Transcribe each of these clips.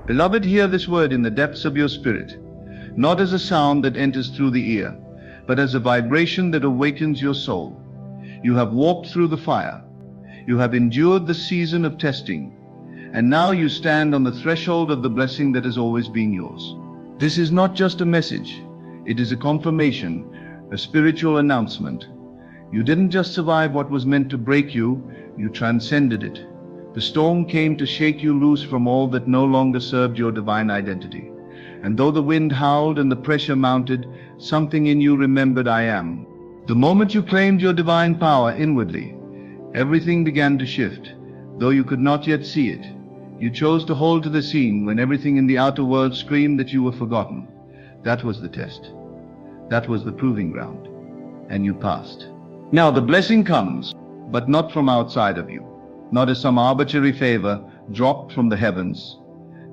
Beloved, hear this word in the depths of your spirit, not as a sound that enters through the ear, but as a vibration that awakens your soul. You have walked through the fire. You have endured the season of testing, and now you stand on the threshold of the blessing that has always been yours. This is not just a message. It is a confirmation, a spiritual announcement. You didn't just survive what was meant to break you, you transcended it. The storm came to shake you loose from all that no longer served your divine identity. And though the wind howled and the pressure mounted, something in you remembered I am. The moment you claimed your divine power inwardly, everything began to shift, though you could not yet see it. You chose to hold to the scene when everything in the outer world screamed that you were forgotten. That was the test. That was the proving ground. And you passed. Now the blessing comes, but not from outside of you, not as some arbitrary favor dropped from the heavens.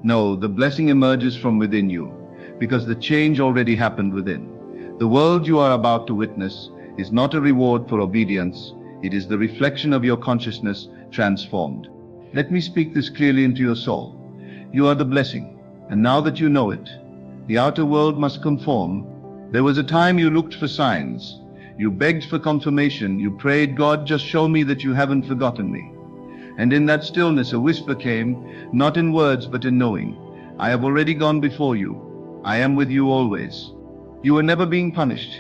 No, the blessing emerges from within you, because the change already happened within. The world you are about to witness is not a reward for obedience. It is the reflection of your consciousness transformed. Let me speak this clearly into your soul. You are the blessing, and now that you know it, the outer world must conform. There was a time you looked for signs. You begged for confirmation. You prayed, God, just show me that you haven't forgotten me. And in that stillness a whisper came, not in words but in knowing. I have already gone before you. I am with you always. You were never being punished.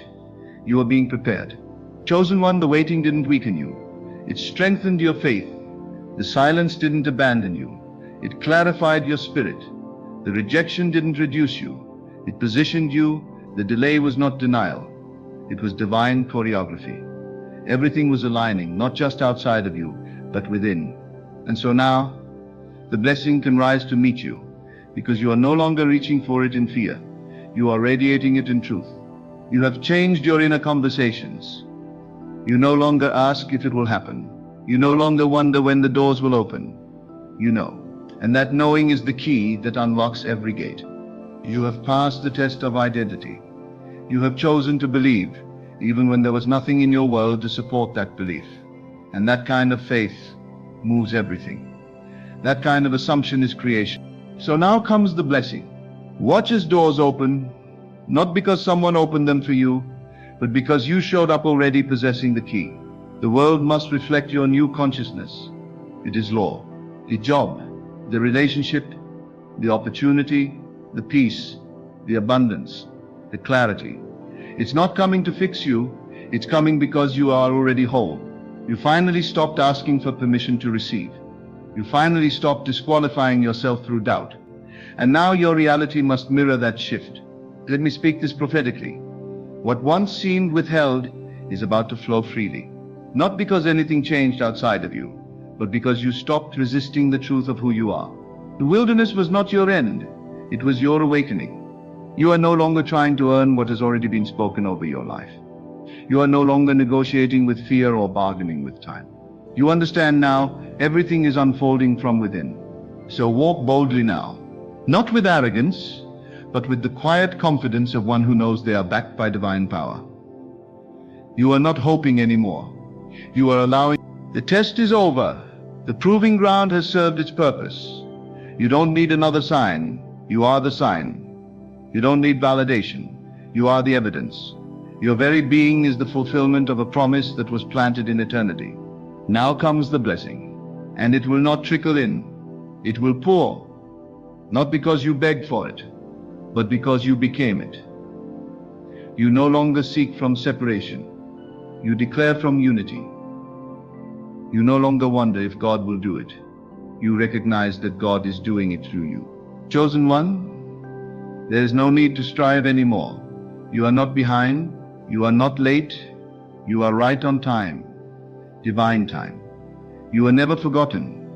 You were being prepared. Chosen one, the waiting didn't weaken you. It strengthened your faith. The silence didn't abandon you. It clarified your spirit. The rejection didn't reduce you. It positioned you. The delay was not denial. It was divine choreography. Everything was aligning, not just outside of you, but within. And so now, the blessing can rise to meet you, because you are no longer reaching for it in fear. You are radiating it in truth. You have changed your inner conversations. You no longer ask if it will happen. You no longer wonder when the doors will open. You know. And that knowing is the key that unlocks every gate. You have passed the test of identity. You have chosen to believe, even when there was nothing in your world to support that belief. And that kind of faith moves everything. That kind of assumption is creation. So now comes the blessing. Watch as doors open, not because someone opened them for you, but because you showed up already possessing the key. The world must reflect your new consciousness. It is law, the job, the relationship, the opportunity, the peace, the abundance, the clarity. It's not coming to fix you, it's coming because you are already whole. You finally stopped asking for permission to receive. You finally stopped disqualifying yourself through doubt. And now your reality must mirror that shift. Let me speak this prophetically. What once seemed withheld is about to flow freely. Not because anything changed outside of you, but because you stopped resisting the truth of who you are. The wilderness was not your end. It was your awakening. You are no longer trying to earn what has already been spoken over your life. You are no longer negotiating with fear or bargaining with time. You understand now everything is unfolding from within. So walk boldly now, not with arrogance, but with the quiet confidence of one who knows they are backed by divine power. You are not hoping anymore. You are allowing. The test is over. The proving ground has served its purpose. You don't need another sign. You are the sign. You don't need validation. You are the evidence. Your very being is the fulfillment of a promise that was planted in eternity. Now comes the blessing, and it will not trickle in. It will pour, not because you begged for it, but because you became it. You no longer seek from separation. You declare from unity. You no longer wonder if God will do it. You recognize that God is doing it through you. Chosen one, there is no need to strive anymore. You are not behind. You are not late. You are right on time. Divine time. You are never forgotten.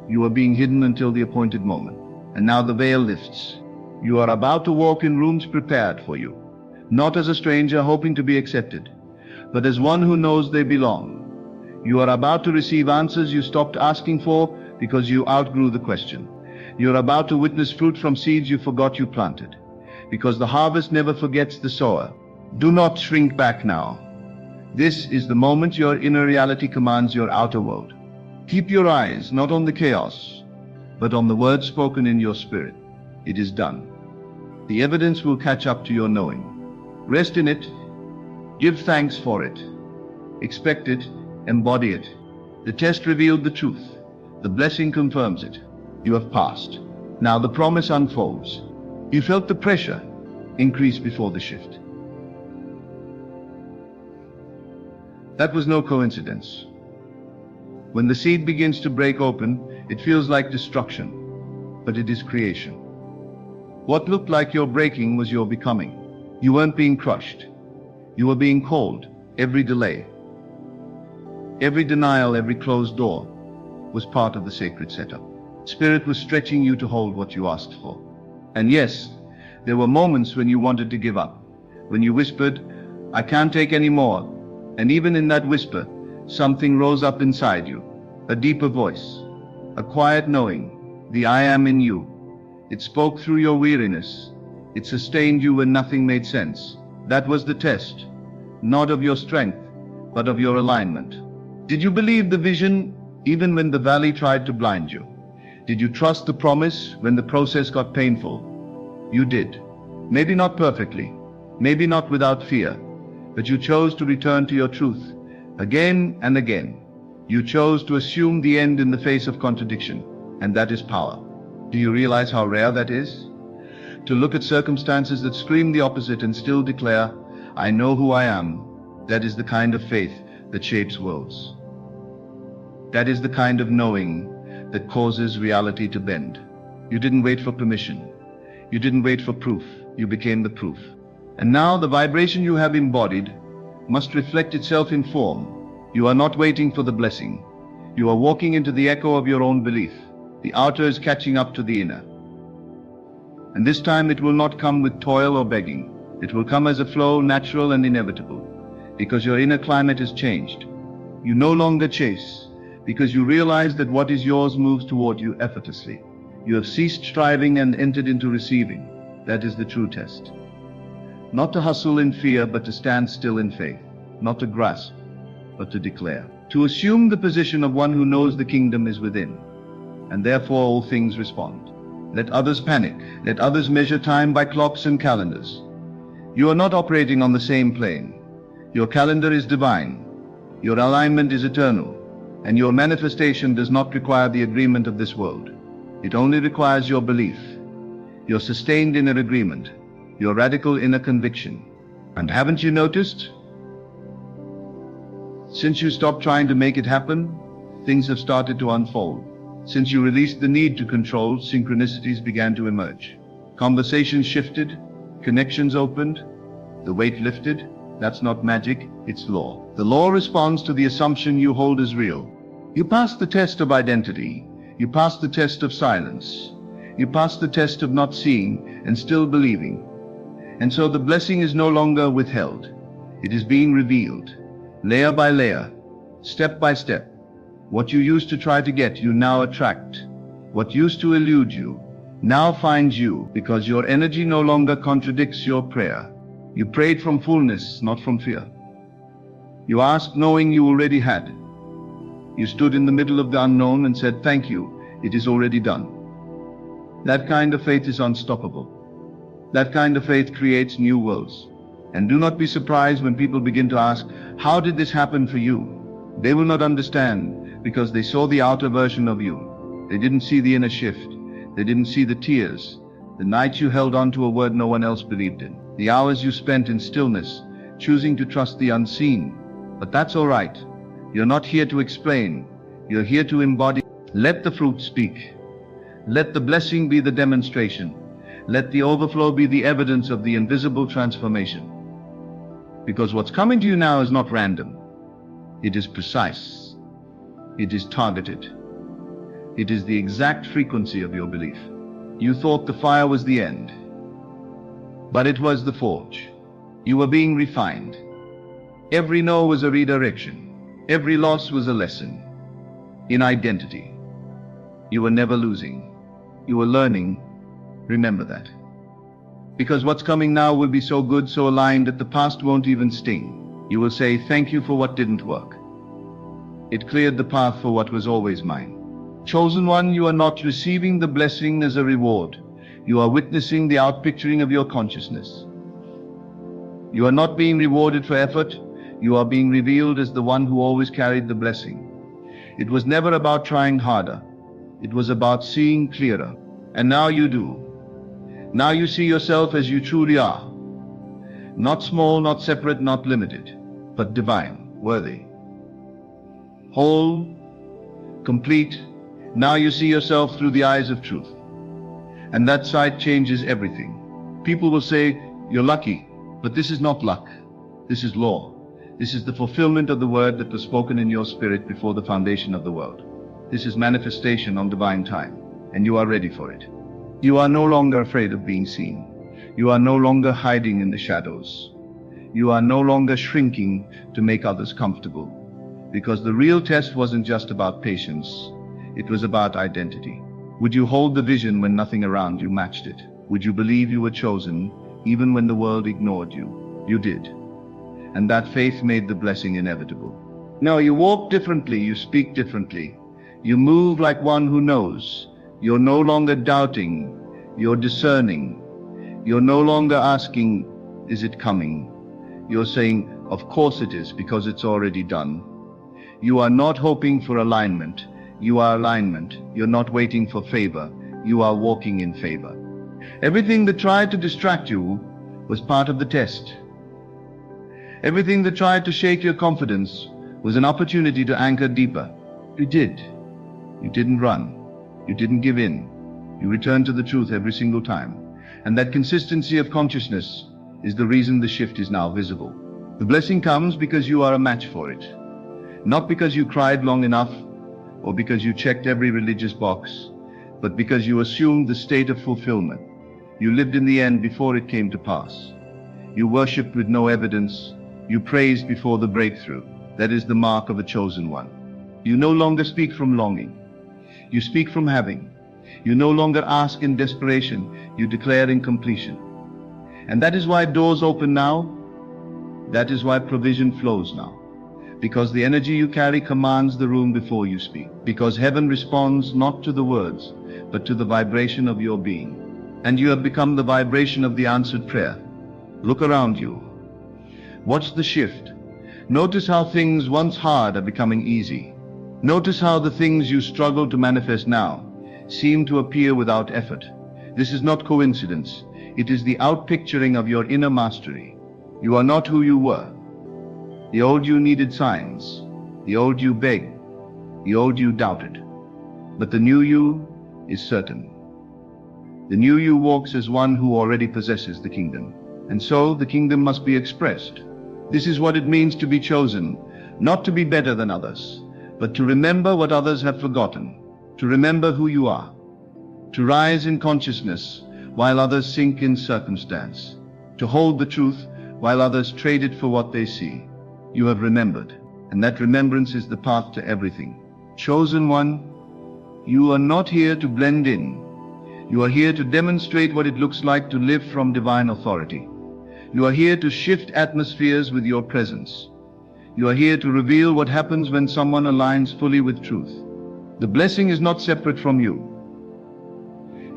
You are being hidden until the appointed moment. And now the veil lifts. You are about to walk in rooms prepared for you, not as a stranger hoping to be accepted, but as one who knows they belong. You are about to receive answers you stopped asking for because you outgrew the question. You are about to witness fruit from seeds you forgot you planted, because the harvest never forgets the sower. Do not shrink back now. This is the moment your inner reality commands your outer world. Keep your eyes not on the chaos, but on the words spoken in your spirit. It is done. The evidence will catch up to your knowing. Rest in it. Give thanks for it. Expect it. Embody it. The test revealed the truth. The blessing confirms it. You have passed. Now the promise unfolds. You felt the pressure increase before the shift. That was no coincidence. When the seed begins to break open, it feels like destruction, but it is creation. What looked like your breaking was your becoming. You weren't being crushed. You were being called. Every delay, every denial, every closed door was part of the sacred setup. Spirit was stretching you to hold what you asked for. And yes, there were moments when you wanted to give up, when you whispered, "I can't take any more." And even in that whisper, something rose up inside you, a deeper voice, a quiet knowing, the I am in you. It spoke through your weariness. It sustained you when nothing made sense. That was the test, not of your strength, but of your alignment. Did you believe the vision even when the valley tried to blind you? Did you trust the promise when the process got painful? You did. Maybe not perfectly, maybe not without fear, but you chose to return to your truth again and again. You chose to assume the end in the face of contradiction, and that is power. Do you realize how rare that is? To look at circumstances that scream the opposite and still declare, "I know who I am." That is the kind of faith that shapes worlds. That is the kind of knowing that causes reality to bend. You didn't wait for permission. You didn't wait for proof. You became the proof. And now the vibration you have embodied must reflect itself in form. You are not waiting for the blessing. You are walking into the echo of your own belief. The outer is catching up to the inner. And this time it will not come with toil or begging. It will come as a flow, natural and inevitable, because your inner climate has changed. You no longer chase, because you realize that what is yours moves toward you effortlessly. You have ceased striving and entered into receiving. That is the true test. Not to hustle in fear, but to stand still in faith. Not to grasp, but to declare. To assume the position of one who knows the kingdom is within, and therefore all things respond. Let others panic. Let others measure time by clocks and calendars. You are not operating on the same plane. Your calendar is divine. Your alignment is eternal. And your manifestation does not require the agreement of this world. It only requires your belief, your sustained inner agreement, your radical inner conviction. And haven't you noticed? Since you stopped trying to make it happen, things have started to unfold. Since you released the need to control, synchronicities began to emerge. Conversations shifted, connections opened, the weight lifted. That's not magic, it's law. The law responds to the assumption you hold as real. You passed the test of identity. You passed the test of silence. You passed the test of not seeing and still believing. And so the blessing is no longer withheld. It is being revealed, layer by layer, step by step. What you used to try to get, you now attract. What used to elude you now finds you, because your energy no longer contradicts your prayer. You prayed from fullness, not from fear. You asked knowing you already had. You stood in the middle of the unknown and said, "Thank you, it is already done." That kind of faith is unstoppable. That kind of faith creates new worlds. And do not be surprised when people begin to ask, "How did this happen for you?" They will not understand, because they saw the outer version of you. They didn't see the inner shift. They didn't see the tears, the nights you held on to a word no one else believed in, the hours you spent in stillness, choosing to trust the unseen. But that's all right. You're not here to explain. You're here to embody. Let the fruit speak. Let the blessing be the demonstration. Let the overflow be the evidence of the invisible transformation. Because what's coming to you now is not random. It is precise. It is targeted. It is the exact frequency of your belief. You thought the fire was the end, but it was the forge. You were being refined. Every no was a redirection. Every loss was a lesson in identity. You were never losing. You were learning. Remember that. Because what's coming now will be so good, so aligned that the past won't even sting. You will say, "Thank you for what didn't work. It cleared the path for what was always mine." Chosen one, you are not receiving the blessing as a reward. You are witnessing the outpicturing of your consciousness. You are not being rewarded for effort. You are being revealed as the one who always carried the blessing. It was never about trying harder. It was about seeing clearer. And now you do. Now you see yourself as you truly are. Not small, not separate, not limited, but divine, worthy, whole, complete. Now you see yourself through the eyes of truth. And that sight changes everything. People will say, "You're lucky," but this is not luck. This is law. This is the fulfillment of the word that was spoken in your spirit before the foundation of the world. This is manifestation on divine time, and you are ready for it. You are no longer afraid of being seen. You are no longer hiding in the shadows. You are no longer shrinking to make others comfortable. Because the real test wasn't just about patience, it was about identity. Would you hold the vision when nothing around you matched it? Would you believe you were chosen even when the world ignored you? You did. And that faith made the blessing inevitable. Now you walk differently, you speak differently. You move like one who knows. You're no longer doubting, you're discerning. You're no longer asking, "Is it coming?" You're saying, "Of course it is, because it's already done." You are not hoping for alignment. You are alignment. You're not waiting for favor. You are walking in favor. Everything that tried to distract you was part of the test. Everything that tried to shake your confidence was an opportunity to anchor deeper. You did. You didn't run. You didn't give in. You returned to the truth every single time. And that consistency of consciousness is the reason the shift is now visible. The blessing comes because you are a match for it. Not because you cried long enough, or because you checked every religious box, but because you assumed the state of fulfillment. You lived in the end before it came to pass. You worshipped with no evidence. You praised before the breakthrough. That is the mark of a chosen one. You no longer speak from longing. You speak from having. You no longer ask in desperation. You declare in completion. And that is why doors open now. That is why provision flows now. Because the energy you carry commands the room before you speak. Because heaven responds not to the words, but to the vibration of your being. And you have become the vibration of the answered prayer. Look around you. Watch the shift. Notice how things once hard are becoming easy. Notice how the things you struggle to manifest now seem to appear without effort. This is not coincidence. It is the outpicturing of your inner mastery. You are not who you were. The old you needed signs. The old you begged. The old you doubted. But the new you is certain. The new you walks as one who already possesses the kingdom. And so the kingdom must be expressed. This is what it means to be chosen, not to be better than others, but to remember what others have forgotten, to remember who you are, to rise in consciousness while others sink in circumstance, to hold the truth while others trade it for what they see. You have remembered, and that remembrance is the path to everything. Chosen one, you are not here to blend in. You are here to demonstrate what it looks like to live from divine authority. You are here to shift atmospheres with your presence. You are here to reveal what happens when someone aligns fully with truth. The blessing is not separate from you.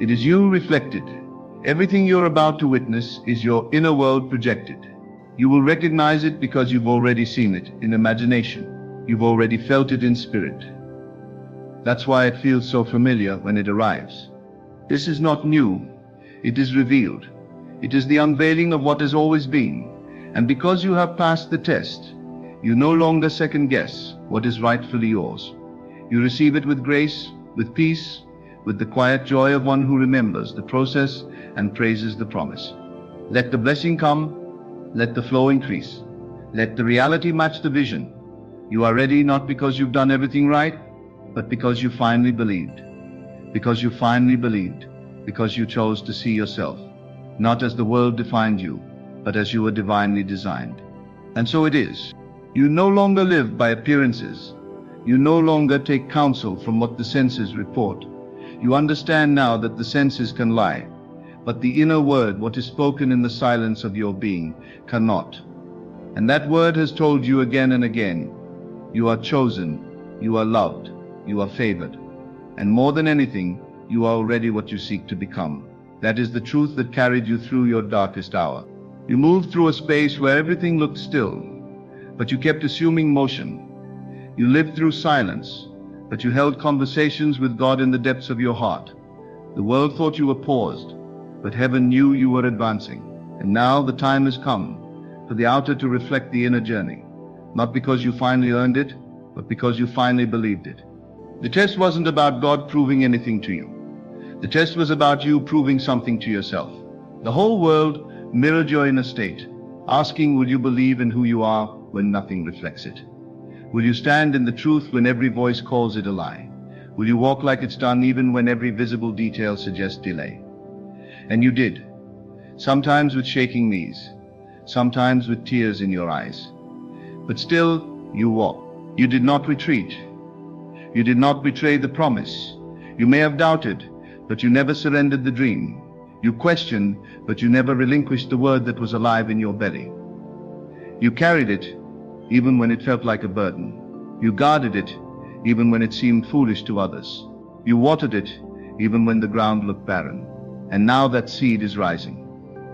It is you reflected. Everything you're about to witness is your inner world projected. You will recognize it because you've already seen it in imagination. You've already felt it in spirit. That's why it feels so familiar when it arrives. This is not new. It is revealed. It is the unveiling of what has always been. And because you have passed the test, you no longer second guess what is rightfully yours. You receive it with grace, with peace, with the quiet joy of one who remembers the process and praises the promise. Let the blessing come. Let the flow increase. Let the reality match the vision. You are ready not because you've done everything right, but because you finally believed. Because you finally believed. Because you chose to see yourself, not as the world defined you, but as you were divinely designed. And so it is. You no longer live by appearances. You no longer take counsel from what the senses report. You understand now that the senses can lie, but the inner word, what is spoken in the silence of your being, cannot. And that word has told you again and again, you are chosen, you are loved, you are favored. And more than anything, you are already what you seek to become. That is the truth that carried you through your darkest hour. You moved through a space where everything looked still, but you kept assuming motion. You lived through silence, but you held conversations with God in the depths of your heart. The world thought you were paused, but heaven knew you were advancing. And now the time has come for the outer to reflect the inner journey, not because you finally earned it, but because you finally believed it. The test wasn't about God proving anything to you. The test was about you proving something to yourself. The whole world mirrored your inner state, asking, will you believe in who you are when nothing reflects it? Will you stand in the truth when every voice calls it a lie? Will you walk like it's done even when every visible detail suggests delay? And you did, sometimes with shaking knees, sometimes with tears in your eyes. But still, you walked. You did not retreat. You did not betray the promise. You may have doubted, but you never surrendered the dream. You questioned, but you never relinquished the word that was alive in your belly. You carried it, even when it felt like a burden. You guarded it, even when it seemed foolish to others. You watered it, even when the ground looked barren. And now that seed is rising.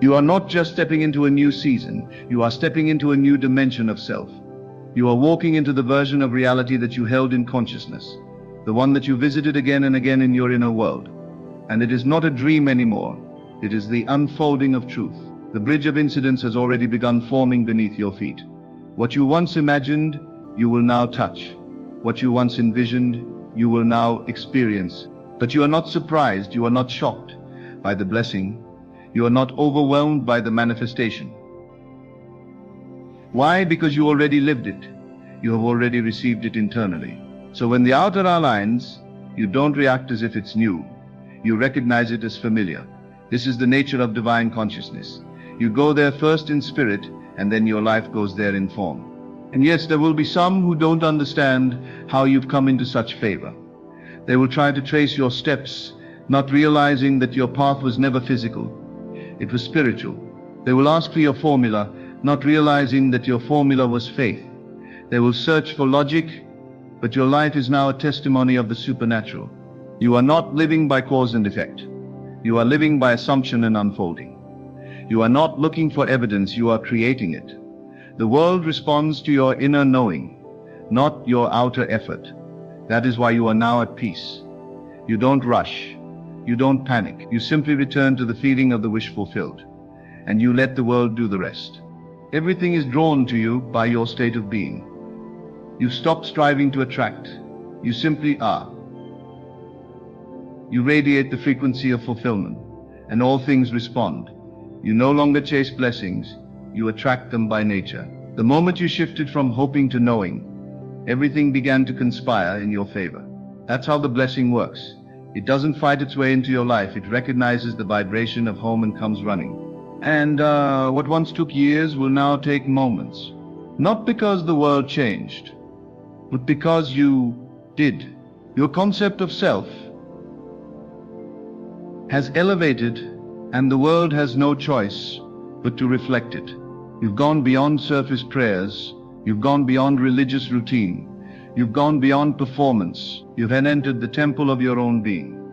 You are not just stepping into a new season, you are stepping into a new dimension of self. You are walking into the version of reality that you held in consciousness, the one that you visited again and again in your inner world. And it is not a dream anymore, it is the unfolding of truth. The bridge of incidents has already begun forming beneath your feet. What you once imagined, you will now touch. What you once envisioned, you will now experience. But you are not surprised, you are not shocked by the blessing. You are not overwhelmed by the manifestation. Why? Because you already lived it. You have already received it internally. So when the outer aligns, you don't react as if it's new. You recognize it as familiar. This is the nature of divine consciousness. You go there first in spirit, and then your life goes there in form. And yes, there will be some who don't understand how you've come into such favor. They will try to trace your steps, not realizing that your path was never physical. It was spiritual. They will ask for your formula, not realizing that your formula was faith. They will search for logic, but your life is now a testimony of the supernatural. You are not living by cause and effect. You are living by assumption and unfolding. You are not looking for evidence, you are creating it. The world responds to your inner knowing, not your outer effort. That is why you are now at peace. You don't rush. You don't panic. You simply return to the feeling of the wish fulfilled, and you let the world do the rest. Everything is drawn to you by your state of being. You stop striving to attract. You simply are. You radiate the frequency of fulfillment, and all things respond. You no longer chase blessings, you attract them by nature. The moment you shifted from hoping to knowing, everything began to conspire in your favor. That's how the blessing works. It doesn't fight its way into your life, it recognizes the vibration of home and comes running. And what once took years will now take moments. Not because the world changed, but because you did. Your concept of self has elevated, and the world has no choice but to reflect it. You've gone beyond surface prayers, you've gone beyond religious routine, you've gone beyond performance, you've entered the temple of your own being.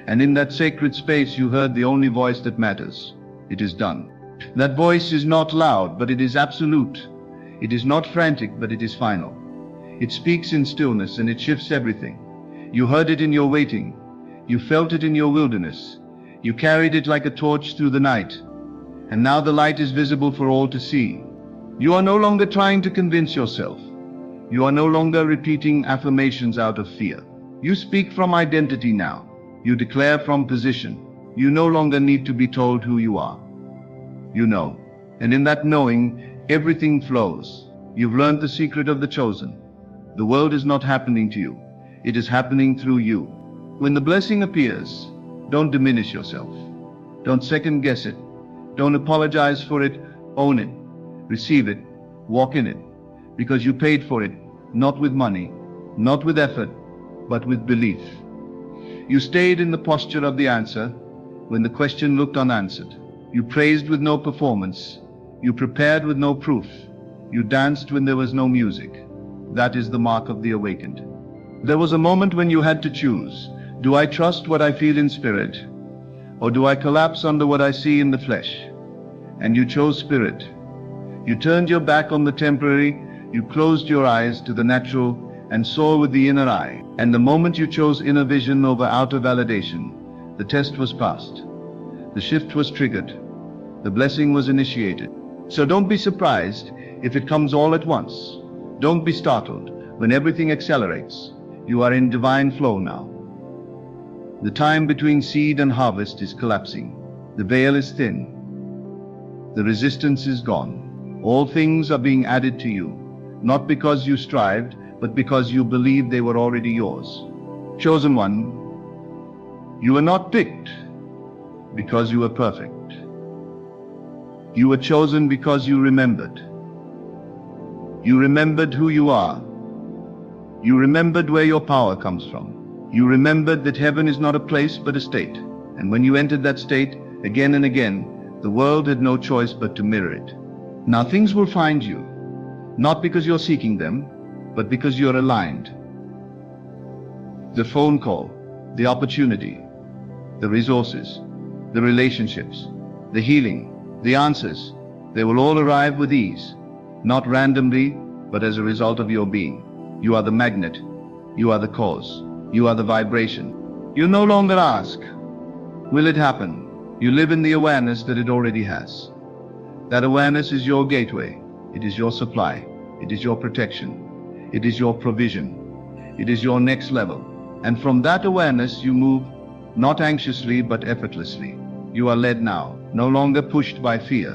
And in that sacred space you heard the only voice that matters. It is done. That voice is not loud, but it is absolute. It is not frantic, but it is final. It speaks in stillness and it shifts everything. You heard it in your waiting. You felt it in your wilderness. You carried it like a torch through the night. And now the light is visible for all to see. You are no longer trying to convince yourself. You are no longer repeating affirmations out of fear. You speak from identity now. You declare from position. You no longer need to be told who you are. You know. And in that knowing, everything flows. You've learned the secret of the chosen. The world is not happening to you. It is happening through you. When the blessing appears, don't diminish yourself. Don't second guess it. Don't apologize for it. Own it. Receive it. Walk in it. Because you paid for it, not with money, not with effort, but with belief. You stayed in the posture of the answer when the question looked unanswered. You praised with no performance. You prepared with no proof. You danced when there was no music. That is the mark of the awakened. There was a moment when you had to choose. Do I trust what I feel in spirit? Or do I collapse under what I see in the flesh? And you chose spirit. You turned your back on the temporary, you closed your eyes to the natural and saw with the inner eye. And the moment you chose inner vision over outer validation, the test was passed. The shift was triggered. The blessing was initiated. So don't be surprised if it comes all at once. Don't be startled when everything accelerates. You are in divine flow now. The time between seed and harvest is collapsing. The veil is thin. The resistance is gone. All things are being added to you, not because you strived, but because you believed they were already yours. Chosen one, you were not picked because you were perfect. You were chosen because you remembered. You remembered who you are. You remembered where your power comes from. You remembered that heaven is not a place but a state. And when you entered that state, again and again, the world had no choice but to mirror it. Now things will find you, not because you're seeking them, but because you're aligned. The phone call, the opportunity, the resources, the relationships, the healing, the answers, they will all arrive with ease, not randomly, but as a result of your being. You are the magnet. You are the cause. You are the vibration. You no longer ask, will it happen? You live in the awareness that it already has. That awareness is your gateway. It is your supply. It is your protection. It is your provision. It is your next level. And from that awareness you move, not anxiously but effortlessly. You are led now, no longer pushed by fear,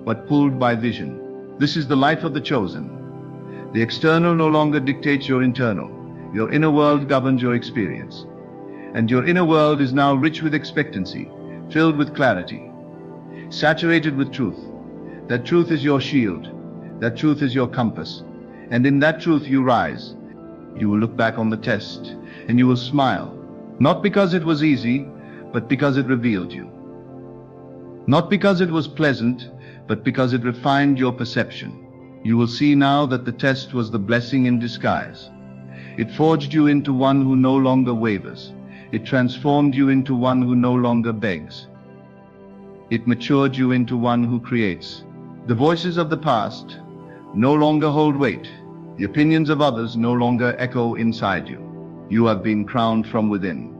but pulled by vision. This is the life of the chosen. The external no longer dictates your internal. Your inner world governs your experience. And your inner world is now rich with expectancy, filled with clarity, saturated with truth. That truth is your shield. That truth is your compass. And in that truth you rise. You will look back on the test and you will smile. Not because it was easy, but because it revealed you. Not because it was pleasant, but because it refined your perception. You will see now that the test was the blessing in disguise. It forged you into one who no longer wavers. It transformed you into one who no longer begs. It matured you into one who creates. The voices of the past no longer hold weight. The opinions of others no longer echo inside you. You have been crowned from within,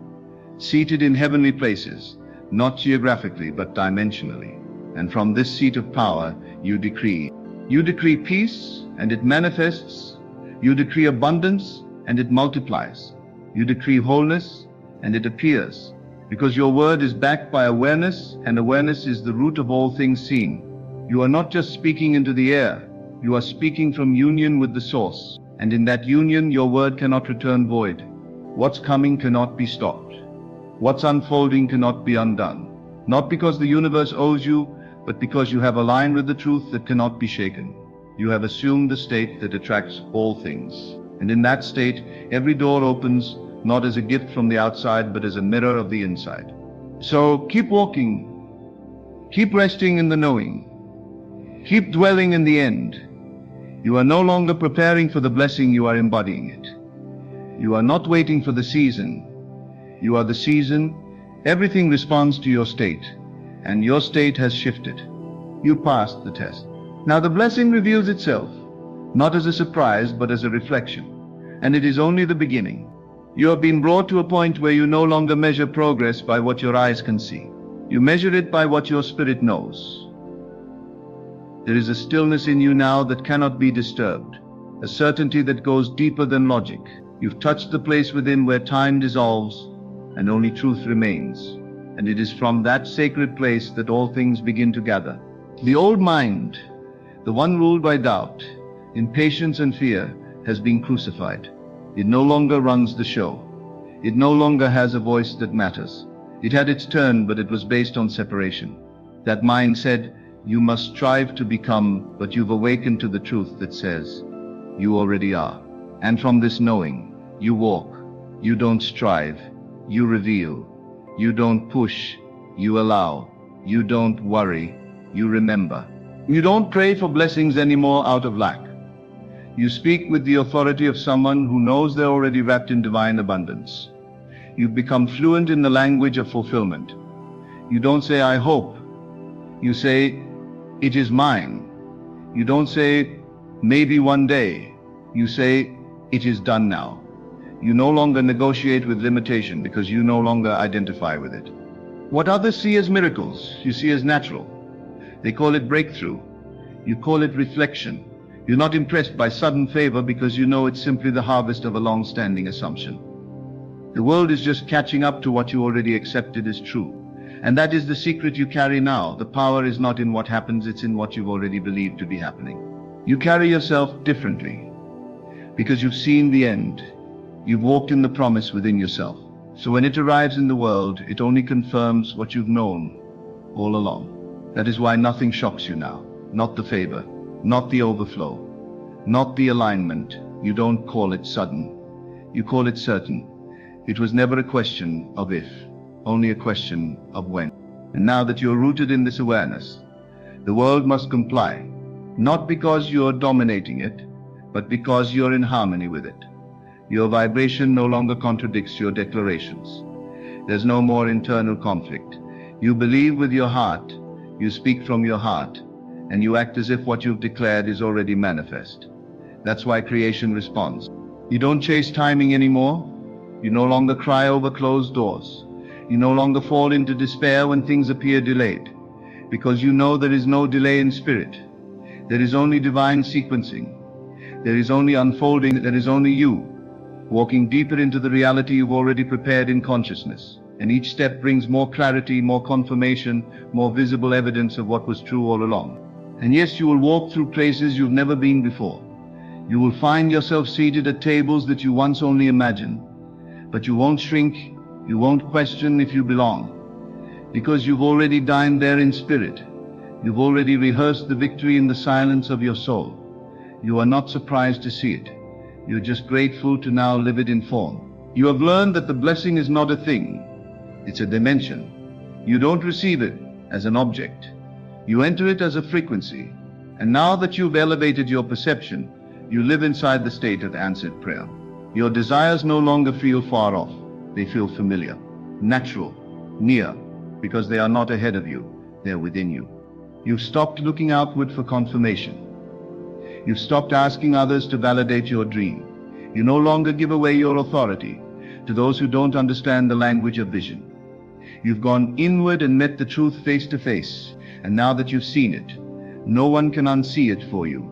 seated in heavenly places, not geographically but dimensionally. And from this seat of power you decree. You decree peace and it manifests. You decree abundance and it multiplies. You decree wholeness and it appears. Because your word is backed by awareness, and awareness is the root of all things seen. You are not just speaking into the air. You are speaking from union with the source. And in that union your word cannot return void. What's coming cannot be stopped. What's unfolding cannot be undone. Not because the universe owes you, but because you have aligned with the truth that cannot be shaken. You have assumed the state that attracts all things. And in that state, every door opens, not as a gift from the outside, but as a mirror of the inside. So keep walking. Keep resting in the knowing. Keep dwelling in the end. You are no longer preparing for the blessing, you are embodying it. You are not waiting for the season. You are the season. Everything responds to your state. And your state has shifted. You passed the test. Now the blessing reveals itself, not as a surprise, but as a reflection. And it is only the beginning. You have been brought to a point where you no longer measure progress by what your eyes can see. You measure it by what your spirit knows. There is a stillness in you now that cannot be disturbed, a certainty that goes deeper than logic. You've touched the place within where time dissolves and only truth remains. And it is from that sacred place that all things begin to gather. The old mind, the one ruled by doubt, impatience and fear, has been crucified. It no longer runs the show. It no longer has a voice that matters. It had its turn, but it was based on separation. That mind said, you must strive to become, but you've awakened to the truth that says, you already are. And from this knowing, you walk. You don't strive. You reveal. You don't push. You allow. You don't worry. You remember. You don't pray for blessings anymore out of lack. You speak with the authority of someone who knows they're already wrapped in divine abundance. You've become fluent in the language of fulfillment. You don't say, I hope. You say, it is mine. You don't say, maybe one day. You say, it is done now. You no longer negotiate with limitation because you no longer identify with it. What others see as miracles, you see as natural. They call it breakthrough. You call it reflection. You're not impressed by sudden favor because you know it's simply the harvest of a long-standing assumption. The world is just catching up to what you already accepted as true. And that is the secret you carry now. The power is not in what happens, it's in what you've already believed to be happening. You carry yourself differently because you've seen the end. You've walked in the promise within yourself. So when it arrives in the world, it only confirms what you've known all along. That is why nothing shocks you now. Not the favor, not the overflow, not the alignment. You don't call it sudden. You call it certain. It was never a question of if, only a question of when. And now that you're rooted in this awareness, the world must comply, not because you're dominating it, but because you're in harmony with it. Your vibration no longer contradicts your declarations. There's no more internal conflict. You believe with your heart, you speak from your heart, and you act as if what you've declared is already manifest. That's why creation responds. You don't chase timing anymore. You no longer cry over closed doors. You no longer fall into despair when things appear delayed, because you know there is no delay in spirit. There is only divine sequencing. There is only unfolding. There is only you, walking deeper into the reality you've already prepared in consciousness. And each step brings more clarity, more confirmation, more visible evidence of what was true all along. And yes, you will walk through places you've never been before. You will find yourself seated at tables that you once only imagined. But you won't shrink, you won't question if you belong. Because you've already dined there in spirit. You've already rehearsed the victory in the silence of your soul. You are not surprised to see it. You're just grateful to now live it in form. You have learned that the blessing is not a thing. It's a dimension. You don't receive it as an object. You enter it as a frequency. And now that you've elevated your perception, you live inside the state of answered prayer. Your desires no longer feel far off. They feel familiar, natural, near, because they are not ahead of you. They're within you. You've stopped looking outward for confirmation. You've stopped asking others to validate your dream. You no longer give away your authority to those who don't understand the language of vision. You've gone inward and met the truth face to face. And now that you've seen it, no one can unsee it for you.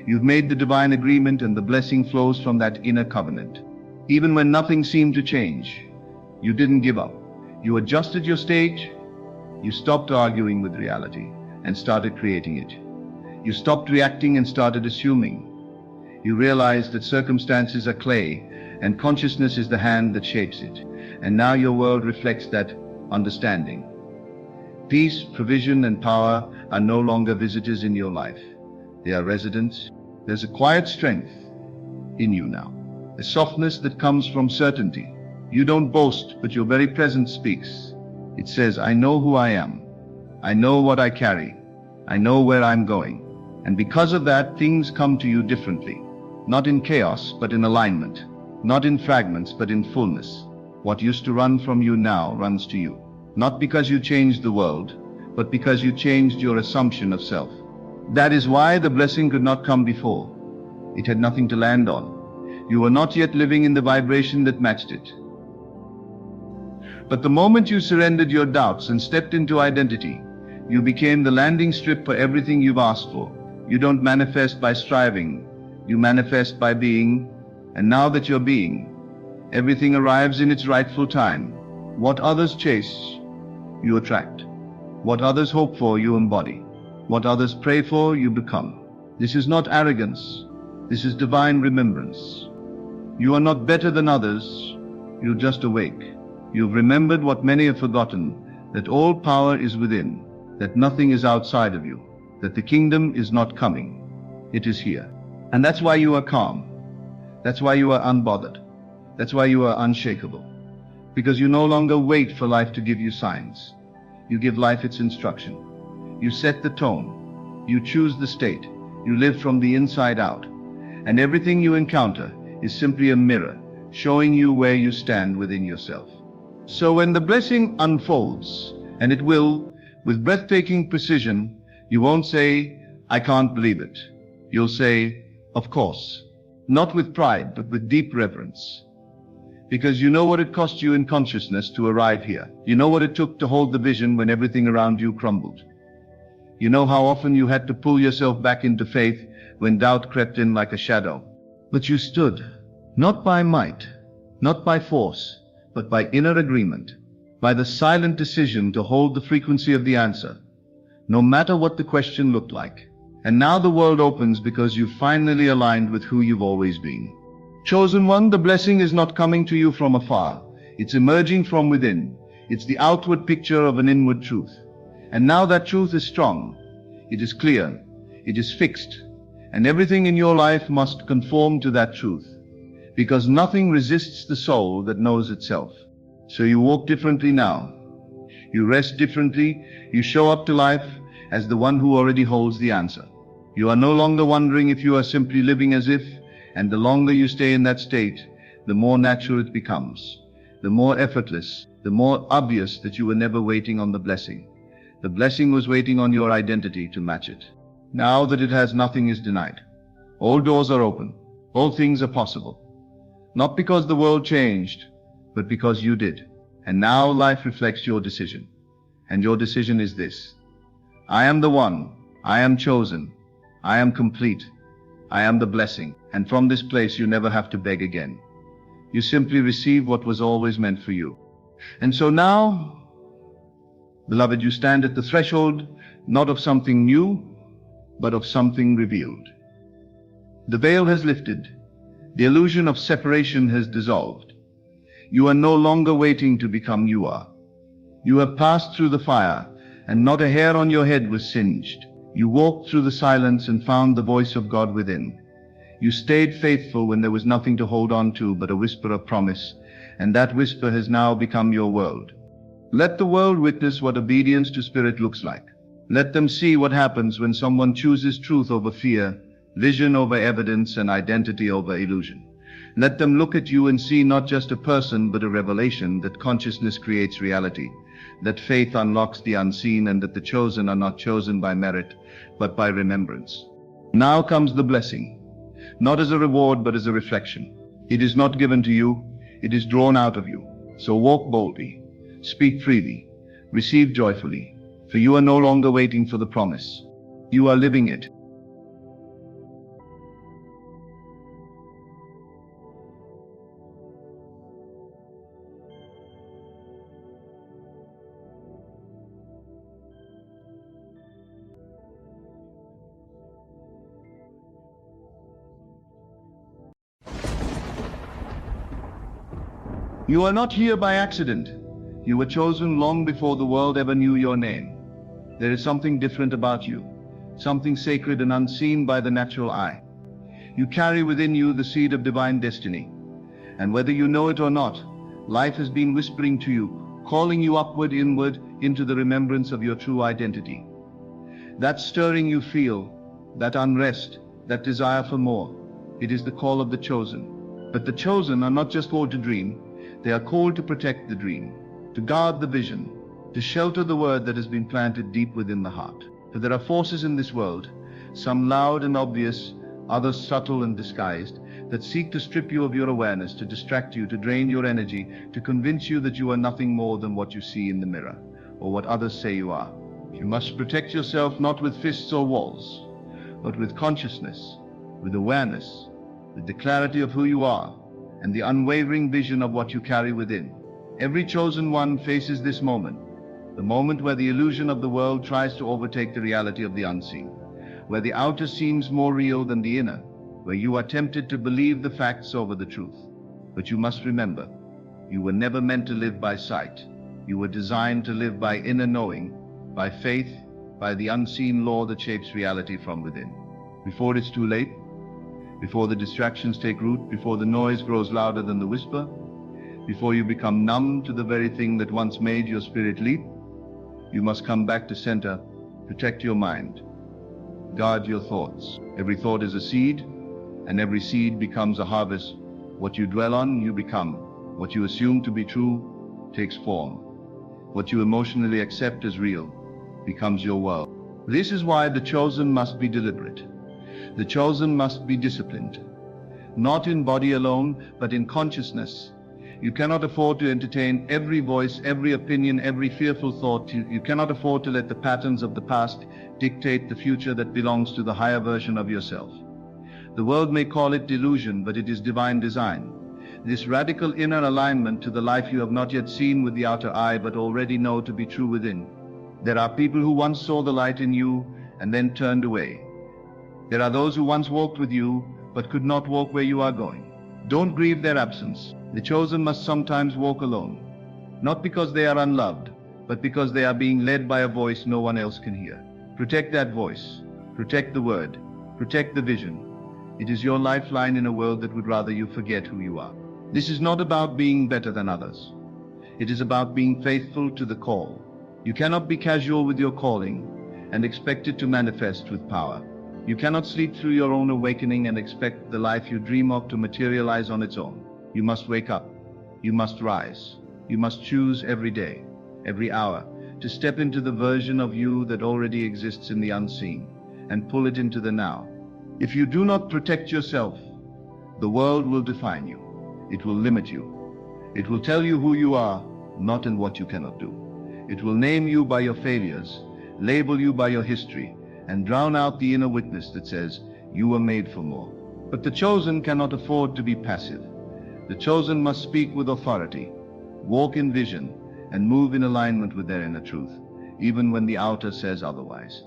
You've made the divine agreement and the blessing flows from that inner covenant. Even when nothing seemed to change, you didn't give up. You adjusted your stage. You stopped arguing with reality and started creating it. You stopped reacting and started assuming. You realized that circumstances are clay and consciousness is the hand that shapes it. And now your world reflects that understanding. Peace, provision, and power are no longer visitors in your life. They are residents. There's a quiet strength in you now, a softness that comes from certainty. You don't boast, but your very presence speaks. It says, I know who I am. I know what I carry. I know where I'm going. And because of that, things come to you differently. Not in chaos, but in alignment. Not in fragments, but in fullness. What used to run from you now runs to you. Not because you changed the world, but because you changed your assumption of self. That is why the blessing could not come before. It had nothing to land on. You were not yet living in the vibration that matched it. But the moment you surrendered your doubts and stepped into identity, you became the landing strip for everything you've asked for. You don't manifest by striving. You manifest by being. And now that you're being, everything arrives in its rightful time. What others chase, you attract. What others hope for, you embody. What others pray for, you become. This is not arrogance. This is divine remembrance. You are not better than others. You're just awake. You've remembered what many have forgotten, that all power is within, that nothing is outside of you, that the kingdom is not coming. It is here. And that's why you are calm. That's why you are unbothered. That's why you are unshakable. Because you no longer wait for life to give you signs. You give life its instruction. You set the tone. You choose the state. You live from the inside out. And everything you encounter is simply a mirror, showing you where you stand within yourself. So when the blessing unfolds, And it will, with breathtaking precision. You won't say, "I can't believe it." You'll say, "Of course." Not with pride, but with deep reverence. Because you know what it cost you in consciousness to arrive here. You know what it took to hold the vision when everything around you crumbled. You know how often you had to pull yourself back into faith when doubt crept in like a shadow. But you stood, not by might, not by force, but by inner agreement, by the silent decision to hold the frequency of the answer, no matter what the question looked like. And now the world opens because you've finally aligned with who you've always been. Chosen one, the blessing is not coming to you from afar. It's emerging from within. It's the outward picture of an inward truth. And now that truth is strong. It is clear. It is fixed. And everything in your life must conform to that truth. Because nothing resists the soul that knows itself. So you walk differently now. You rest differently. You show up to life as the one who already holds the answer. You are no longer wondering if you are simply living as if, and the longer you stay in that state, the more natural it becomes, the more effortless, the more obvious that you were never waiting on the blessing. The blessing was waiting on your identity to match it. Now that it has, nothing is denied. All doors are open. All things are possible. Not because the world changed, but because you did. And now life reflects your decision. And your decision is this: I am the one. I am chosen. I am complete. I am the blessing. And from this place you never have to beg again. You simply receive what was always meant for you. And so now, beloved, you stand at the threshold, not of something new, but of something revealed. The veil has lifted. The illusion of separation has dissolved. You are no longer waiting to become you are. You have passed through the fire, and not a hair on your head was singed. You walked through the silence and found the voice of God within. You stayed faithful when there was nothing to hold on to but a whisper of promise, and that whisper has now become your world. Let the world witness what obedience to spirit looks like. Let them see what happens when someone chooses truth over fear, vision over evidence, and identity over illusion. Let them look at you and see not just a person, but a revelation that consciousness creates reality, that faith unlocks the unseen, and that the chosen are not chosen by merit, but by remembrance. Now comes the blessing, not as a reward, but as a reflection. It is not given to you, it is drawn out of you. So walk boldly, speak freely, receive joyfully, for you are no longer waiting for the promise. You are living it. You are not here by accident. You were chosen long before the world ever knew your name. There is something different about you, something sacred and unseen by the natural eye. You carry within you the seed of divine destiny. And whether you know it or not, life has been whispering to you, calling you upward, inward, into the remembrance of your true identity. That stirring you feel, that unrest, that desire for more, it is the call of the chosen. But the chosen are not just called to dream. They are called to protect the dream, to guard the vision, to shelter the word that has been planted deep within the heart. For there are forces in this world, some loud and obvious, others subtle and disguised, that seek to strip you of your awareness, to distract you, to drain your energy, to convince you that you are nothing more than what you see in the mirror, or what others say you are. You must protect yourself not with fists or walls, but with consciousness, with awareness, with the clarity of who you are, and the unwavering vision of what you carry within. Every chosen one faces this moment, the moment where the illusion of the world tries to overtake the reality of the unseen, where the outer seems more real than the inner, where you are tempted to believe the facts over the truth. But you must remember, you were never meant to live by sight. You were designed to live by inner knowing, by faith, by the unseen law that shapes reality from within. Before it's too late, before the distractions take root, before the noise grows louder than the whisper, before you become numb to the very thing that once made your spirit leap, you must come back to center, protect your mind, guard your thoughts. Every thought is a seed, and every seed becomes a harvest. What you dwell on, you become. What you assume to be true takes form. What you emotionally accept as real becomes your world. This is why the chosen must be deliberate. The chosen must be disciplined, not in body alone, but in consciousness. You cannot afford to entertain every voice, every opinion, every fearful thought. You cannot afford to let the patterns of the past dictate the future that belongs to the higher version of yourself. The world may call it delusion, but it is divine design. This radical inner alignment to the life you have not yet seen with the outer eye, but already know to be true within. There are people who once saw the light in you and then turned away. There are those who once walked with you, but could not walk where you are going. Don't grieve their absence. The chosen must sometimes walk alone, not because they are unloved, but because they are being led by a voice no one else can hear. Protect that voice. Protect the word. Protect the vision. It is your lifeline in a world that would rather you forget who you are. This is not about being better than others. It is about being faithful to the call. You cannot be casual with your calling and expect it to manifest with power. You cannot sleep through your own awakening and expect the life you dream of to materialize on its own. You must wake up. You must rise. You must choose every day, every hour, to step into the version of you that already exists in the unseen and pull it into the now. If you do not protect yourself, the world will define you. It will limit you. It will tell you who you are, not in what you cannot do. It will name you by your failures, label you by your history, and drown out the inner witness that says you were made for more. But the chosen cannot afford to be passive. The chosen must speak with authority, walk in vision, and move in alignment with their inner truth, even when the outer says otherwise.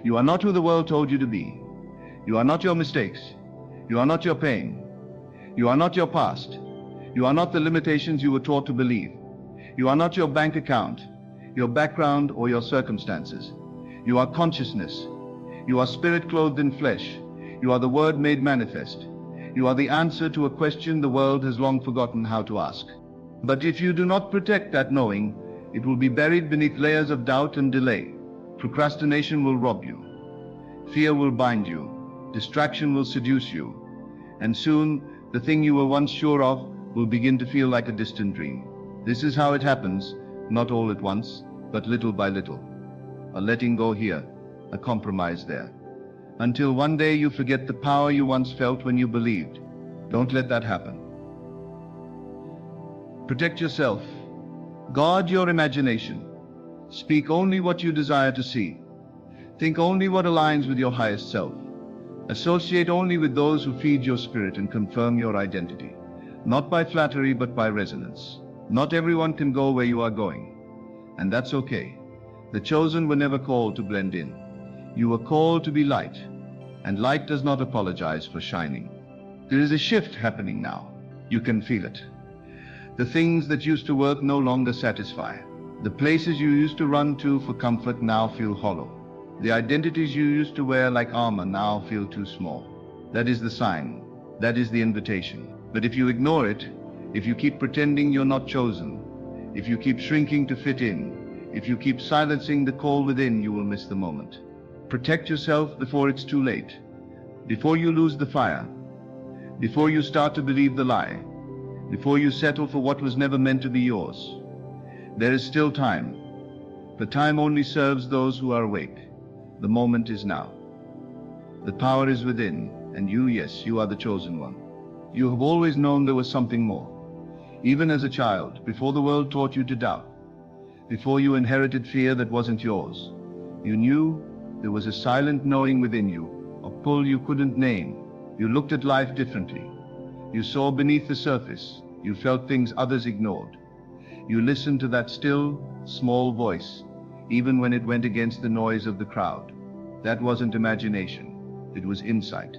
You are not who the world told you to be. You are not your mistakes. You are not your pain. You are not your past. You are not the limitations you were taught to believe. You are not your bank account, your background, or your circumstances. You are consciousness. You are spirit clothed in flesh. You are the word made manifest. You are the answer to a question the world has long forgotten how to ask. But if you do not protect that knowing, it will be buried beneath layers of doubt and delay. Procrastination will rob you. Fear will bind you. Distraction will seduce you. And soon, the thing you were once sure of will begin to feel like a distant dream. This is how it happens, not all at once, but little by little. A letting go here, a compromise there. Until one day you forget the power you once felt when you believed. Don't let that happen. Protect yourself. Guard your imagination. Speak only what you desire to see. Think only what aligns with your highest self. Associate only with those who feed your spirit and confirm your identity. Not by flattery, but by resonance. Not everyone can go where you are going. And that's okay. The chosen were never called to blend in. You were called to be light. And light does not apologize for shining. There is a shift happening now. You can feel it. The things that used to work no longer satisfy. The places you used to run to for comfort now feel hollow. The identities you used to wear like armor now feel too small. That is the sign. That is the invitation. But if you ignore it, if you keep pretending you're not chosen, if you keep shrinking to fit in, if you keep silencing the call within, you will miss the moment. Protect yourself before it's too late. Before you lose the fire. Before you start to believe the lie. Before you settle for what was never meant to be yours. There is still time. But time only serves those who are awake. The moment is now. The power is within, and you, yes, you are the chosen one. You have always known there was something more. Even as a child, before the world taught you to doubt, before you inherited fear that wasn't yours, you knew there was a silent knowing within you, a pull you couldn't name. You looked at life differently. You saw beneath the surface. You felt things others ignored. You listened to that still, small voice, even when it went against the noise of the crowd. That wasn't imagination. It was insight.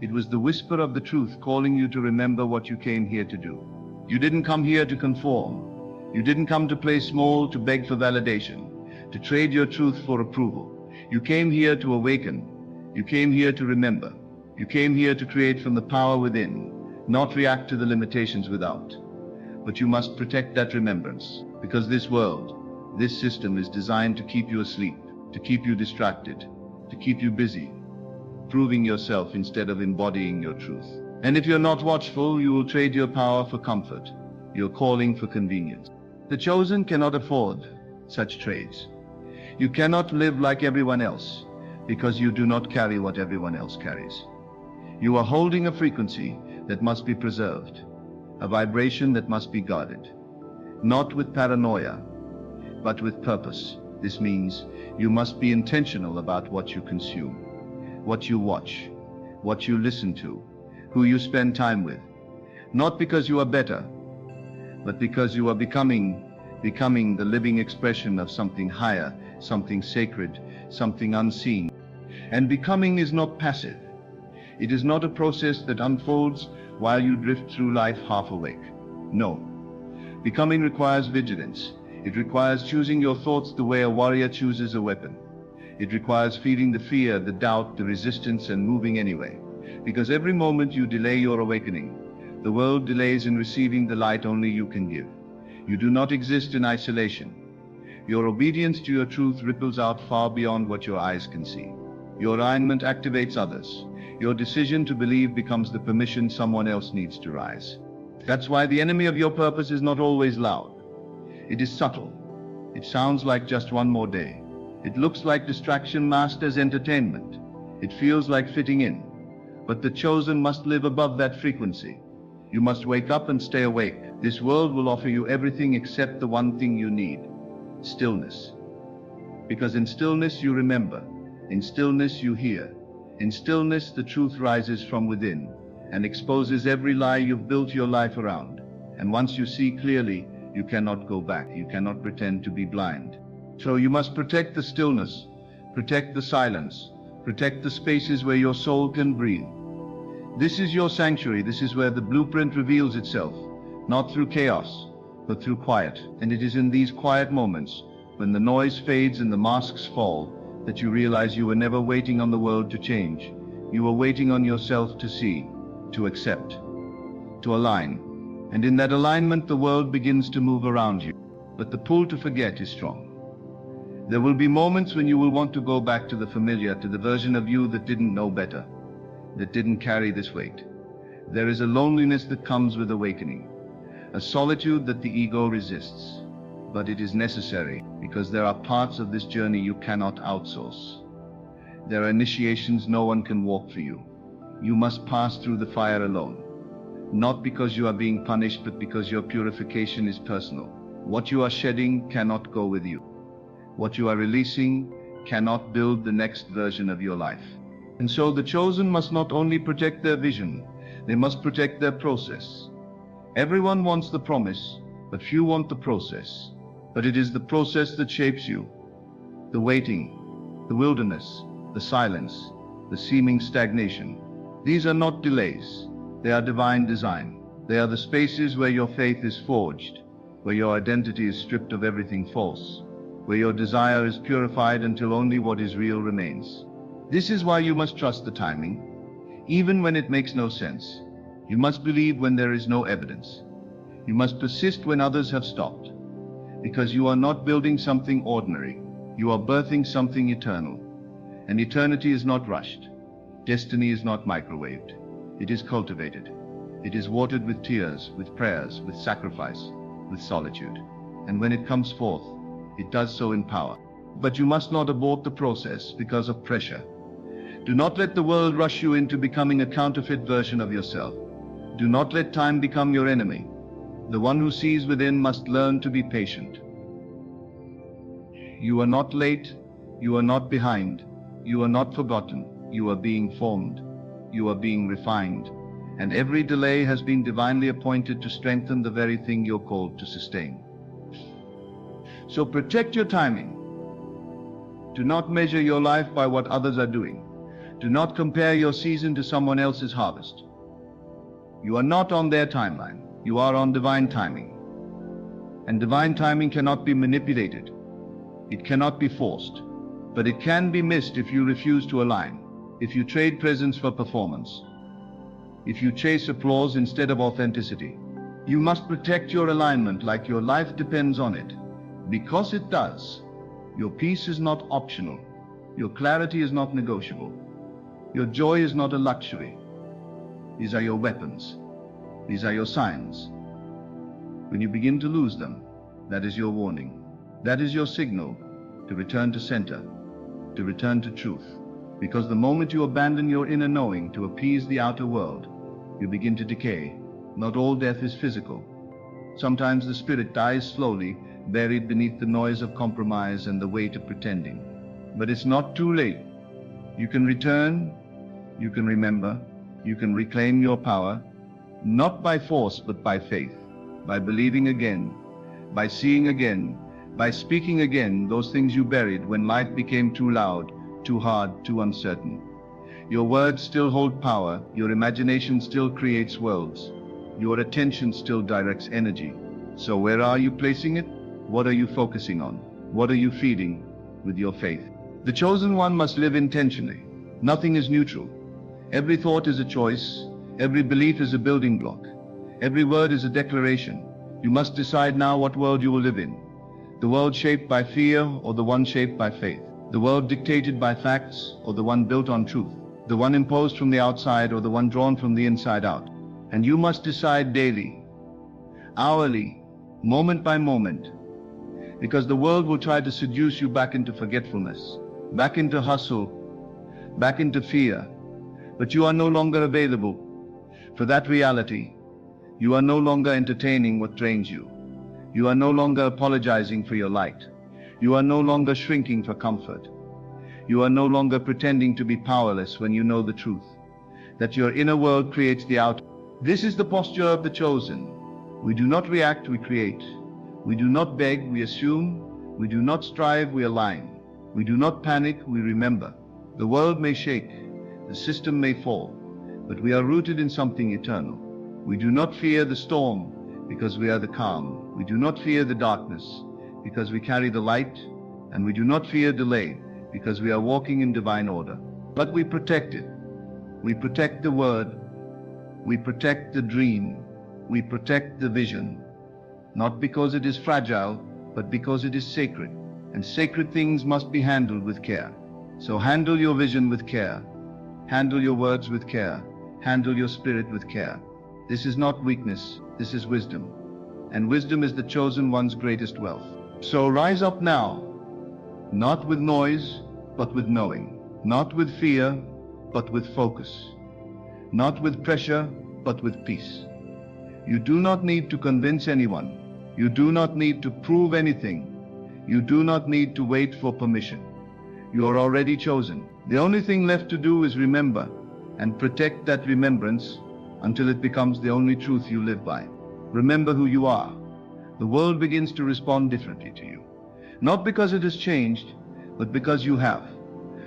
It was the whisper of the truth calling you to remember what you came here to do. You didn't come here to conform. You didn't come to play small, to beg for validation, to trade your truth for approval. You came here to awaken. You came here to remember. You came here to create from the power within, not react to the limitations without. But you must protect that remembrance, because this world, this system is designed to keep you asleep, to keep you distracted, to keep you busy, proving yourself instead of embodying your truth. And if you're not watchful, you will trade your power for comfort, your calling for convenience. The chosen cannot afford such traits. You cannot live like everyone else because you do not carry what everyone else carries. You are holding a frequency that must be preserved, a vibration that must be guarded, not with paranoia, but with purpose. This means you must be intentional about what you consume, what you watch, what you listen to, who you spend time with, not because you are better, but because you are becoming the living expression of something higher, something sacred, something unseen. And becoming is not passive. It is not a process that unfolds while you drift through life half awake. No. Becoming requires vigilance. It requires choosing your thoughts the way a warrior chooses a weapon. It requires feeling the fear, the doubt, the resistance, and moving anyway. Because every moment you delay your awakening, the world delays in receiving the light only you can give. You do not exist in isolation. Your obedience to your truth ripples out far beyond what your eyes can see. Your alignment activates others. Your decision to believe becomes the permission someone else needs to rise. That's why the enemy of your purpose is not always loud. It is subtle. It sounds like just one more day. It looks like distraction masked as entertainment. It feels like fitting in. But the chosen must live above that frequency. You must wake up and stay awake. This world will offer you everything except the one thing you need: stillness. Because in stillness you remember. In stillness you hear. In stillness the truth rises from within and exposes every lie you've built your life around. And once you see clearly, you cannot go back. You cannot pretend to be blind. So you must protect the stillness, protect the silence, protect the spaces where your soul can breathe. This is your sanctuary. This is where the blueprint reveals itself, not through chaos, but through quiet. And it is in these quiet moments, when the noise fades and the masks fall, that you realize you were never waiting on the world to change. You were waiting on yourself to see, to accept, to align. And in that alignment, the world begins to move around you. But the pull to forget is strong. There will be moments when you will want to go back to the familiar, to the version of you that didn't know better, that didn't carry this weight. There is a loneliness that comes with awakening, a solitude that the ego resists. But it is necessary, because there are parts of this journey you cannot outsource. There are initiations no one can walk for you. You must pass through the fire alone, not because you are being punished, but because your purification is personal. What you are shedding cannot go with you. What you are releasing cannot build the next version of your life. And so the chosen must not only protect their vision, they must protect their process. Everyone wants the promise, but few want the process. But it is the process that shapes you. The waiting, the wilderness, the silence, the seeming stagnation. These are not delays. They are divine design. They are the spaces where your faith is forged, where your identity is stripped of everything false, where your desire is purified until only what is real remains. This is why you must trust the timing, even when it makes no sense. You must believe when there is no evidence. You must persist when others have stopped. Because you are not building something ordinary. You are birthing something eternal. And eternity is not rushed. Destiny is not microwaved. It is cultivated. It is watered with tears, with prayers, with sacrifice, with solitude. And when it comes forth, it does so in power. But you must not abort the process because of pressure. Do not let the world rush you into becoming a counterfeit version of yourself. Do not let time become your enemy. The one who sees within must learn to be patient. You are not late. You are not behind. You are not forgotten. You are being formed. You are being refined. And every delay has been divinely appointed to strengthen the very thing you're called to sustain. So protect your timing. Do not measure your life by what others are doing. Do not compare your season to someone else's harvest. You are not on their timeline. You are on divine timing. And divine timing cannot be manipulated. It cannot be forced. But it can be missed if you refuse to align, if you trade presence for performance, if you chase applause instead of authenticity. You must protect your alignment like your life depends on it. Because it does. Your peace is not optional. Your clarity is not negotiable. Your joy is not a luxury. These are your weapons. These are your signs. When you begin to lose them, that is your warning. That is your signal to return to center, to return to truth. Because the moment you abandon your inner knowing to appease the outer world, you begin to decay. Not all death is physical. Sometimes the spirit dies slowly, buried beneath the noise of compromise and the weight of pretending. But it's not too late. You can return, you can remember, you can reclaim your power, not by force but by faith, by believing again, by seeing again, by speaking again those things you buried when life became too loud, too hard, too uncertain. Your words still hold power, your imagination still creates worlds, your attention still directs energy. So where are you placing it? What are you focusing on? What are you feeding with your faith? The chosen one must live intentionally. Nothing is neutral. Every thought is a choice. Every belief is a building block. Every word is a declaration. You must decide now what world you will live in. The world shaped by fear or the one shaped by faith. The world dictated by facts or the one built on truth. The one imposed from the outside or the one drawn from the inside out. And you must decide daily, hourly, moment by moment, because the world will try to seduce you back into forgetfulness, back into hustle, back into fear. But you are no longer available for that reality. You are no longer entertaining what drains you. You are no longer apologizing for your light. You are no longer shrinking for comfort. You are no longer pretending to be powerless when you know the truth, that your inner world creates the outer. This is the posture of the chosen. We do not react, we create. We do not beg, we assume. We do not strive, we align. We do not panic, we remember. The world may shake, the system may fall, but we are rooted in something eternal. We do not fear the storm because we are the calm. We do not fear the darkness because we carry the light, and we do not fear delay because we are walking in divine order. But we protect it. We protect the word. We protect the dream. We protect the vision. Not because it is fragile, but because it is sacred. And sacred things must be handled with care. So handle your vision with care. Handle your words with care. Handle your spirit with care. This is not weakness, this is wisdom. And wisdom is the chosen one's greatest wealth. So rise up now, not with noise, but with knowing. Not with fear, but with focus. Not with pressure, but with peace. You do not need to convince anyone. You do not need to prove anything. You do not need to wait for permission. You are already chosen. The only thing left to do is remember and protect that remembrance until it becomes the only truth you live by. Remember who you are. The world begins to respond differently to you. Not because it has changed, but because you have.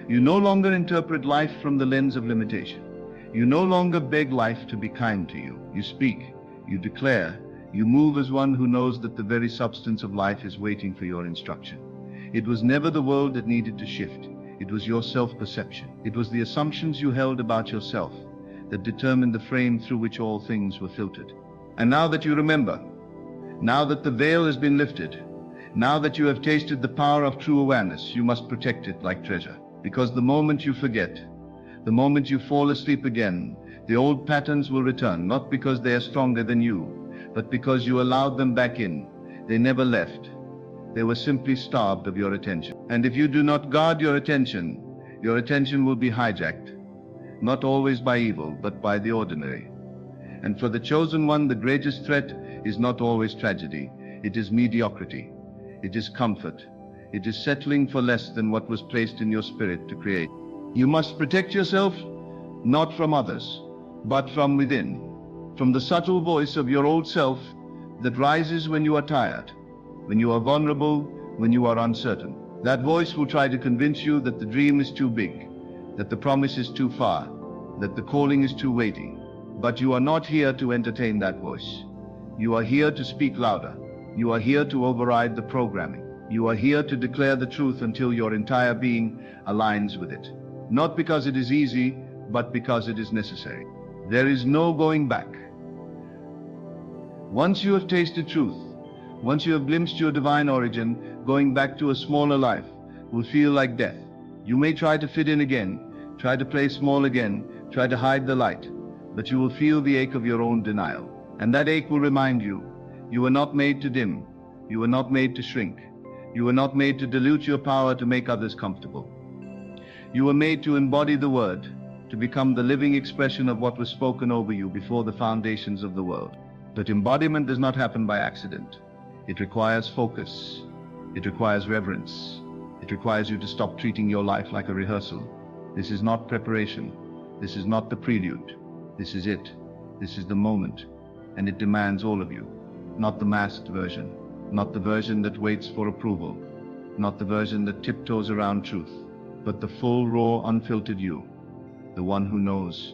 You no longer interpret life from the lens of limitation. You no longer beg life to be kind to you. You speak, you declare, you move as one who knows that the very substance of life is waiting for your instruction. It was never the world that needed to shift. It was your self-perception. It was the assumptions you held about yourself that determined the frame through which all things were filtered. And now that you remember, now that the veil has been lifted, now that you have tasted the power of true awareness, you must protect it like treasure. Because the moment you forget, the moment you fall asleep again, the old patterns will return, not because they are stronger than you, but because you allowed them back in. They never left. They were simply starved of your attention. And if you do not guard your attention will be hijacked, not always by evil, but by the ordinary. And for the chosen one, the greatest threat is not always tragedy. It is mediocrity. It is comfort. It is settling for less than what was placed in your spirit to create. You must protect yourself, not from others, but from within, from the subtle voice of your old self that rises when you are tired, when you are vulnerable, when you are uncertain. That voice will try to convince you that the dream is too big, that the promise is too far, that the calling is too weighty. But you are not here to entertain that voice. You are here to speak louder. You are here to override the programming. You are here to declare the truth until your entire being aligns with it. Not because it is easy, but because it is necessary. There is no going back. Once you have tasted truth, once you have glimpsed your divine origin, going back to a smaller life will feel like death. You may try to fit in again, try to play small again, try to hide the light, but you will feel the ache of your own denial. And that ache will remind you, you were not made to dim, you were not made to shrink. You were not made to dilute your power to make others comfortable. You were made to embody the word, to become the living expression of what was spoken over you before the foundations of the world. But embodiment does not happen by accident. It requires focus. It requires reverence. It requires you to stop treating your life like a rehearsal. This is not preparation. This is not the prelude. This is it. This is the moment. And it demands all of you. Not the masked version. Not the version that waits for approval. Not the version that tiptoes around truth. But the full, raw, unfiltered you. The one who knows,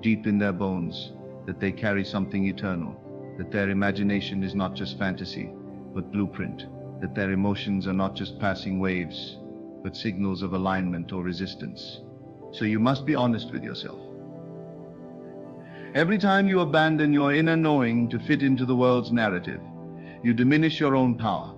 deep in their bones, that they carry something eternal. That their imagination is not just fantasy, but blueprint. That their emotions are not just passing waves, but signals of alignment or resistance. So you must be honest with yourself. Every time you abandon your inner knowing to fit into the world's narrative, you diminish your own power.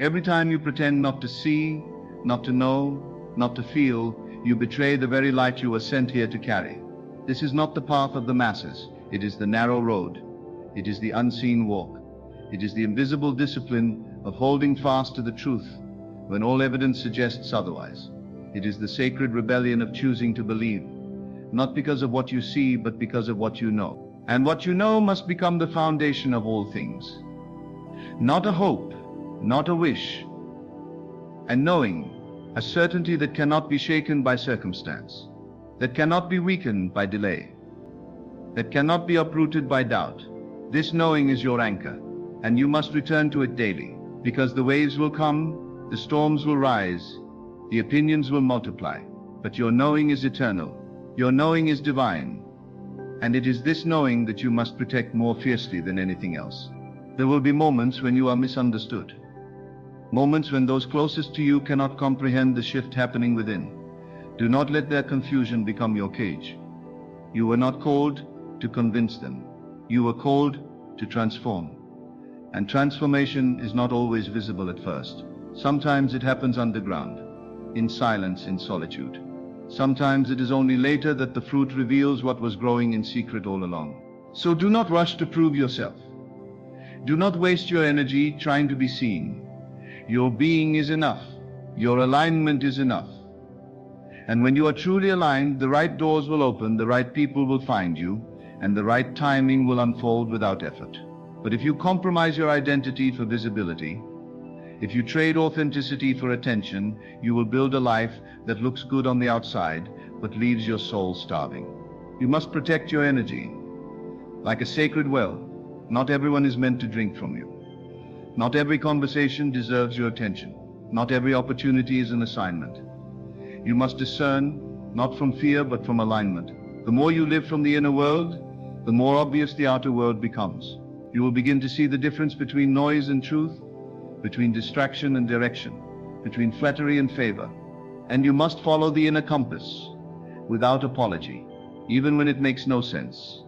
Every time you pretend not to see, not to know, not to feel, you betray the very light you were sent here to carry. This is not the path of the masses. It is the narrow road. It is the unseen walk. It is the invisible discipline of holding fast to the truth when all evidence suggests otherwise. It is the sacred rebellion of choosing to believe, not because of what you see, but because of what you know. And what you know must become the foundation of all things. Not a hope, not a wish. And knowing, a certainty that cannot be shaken by circumstance, that cannot be weakened by delay, that cannot be uprooted by doubt. This knowing is your anchor, and you must return to it daily, because the waves will come, the storms will rise, the opinions will multiply, but your knowing is eternal, your knowing is divine, and it is this knowing that you must protect more fiercely than anything else. There will be moments when you are misunderstood, moments when those closest to you cannot comprehend the shift happening within. Do not let their confusion become your cage. You were not called to convince them. You were called to transform. And transformation is not always visible at first. Sometimes it happens underground, in silence, in solitude. Sometimes it is only later that the fruit reveals what was growing in secret all along. So do not rush to prove yourself. Do not waste your energy trying to be seen. Your being is enough. Your alignment is enough. And when you are truly aligned, the right doors will open, the right people will find you, and the right timing will unfold without effort. But if you compromise your identity for visibility, if you trade authenticity for attention, you will build a life that looks good on the outside, but leaves your soul starving. You must protect your energy. Like a sacred well, not everyone is meant to drink from you. Not every conversation deserves your attention. Not every opportunity is an assignment. You must discern, not from fear, but from alignment. The more you live from the inner world, the more obvious the outer world becomes. You will begin to see the difference between noise and truth, between distraction and direction, between flattery and favor. And you must follow the inner compass, without apology, even when it makes no sense,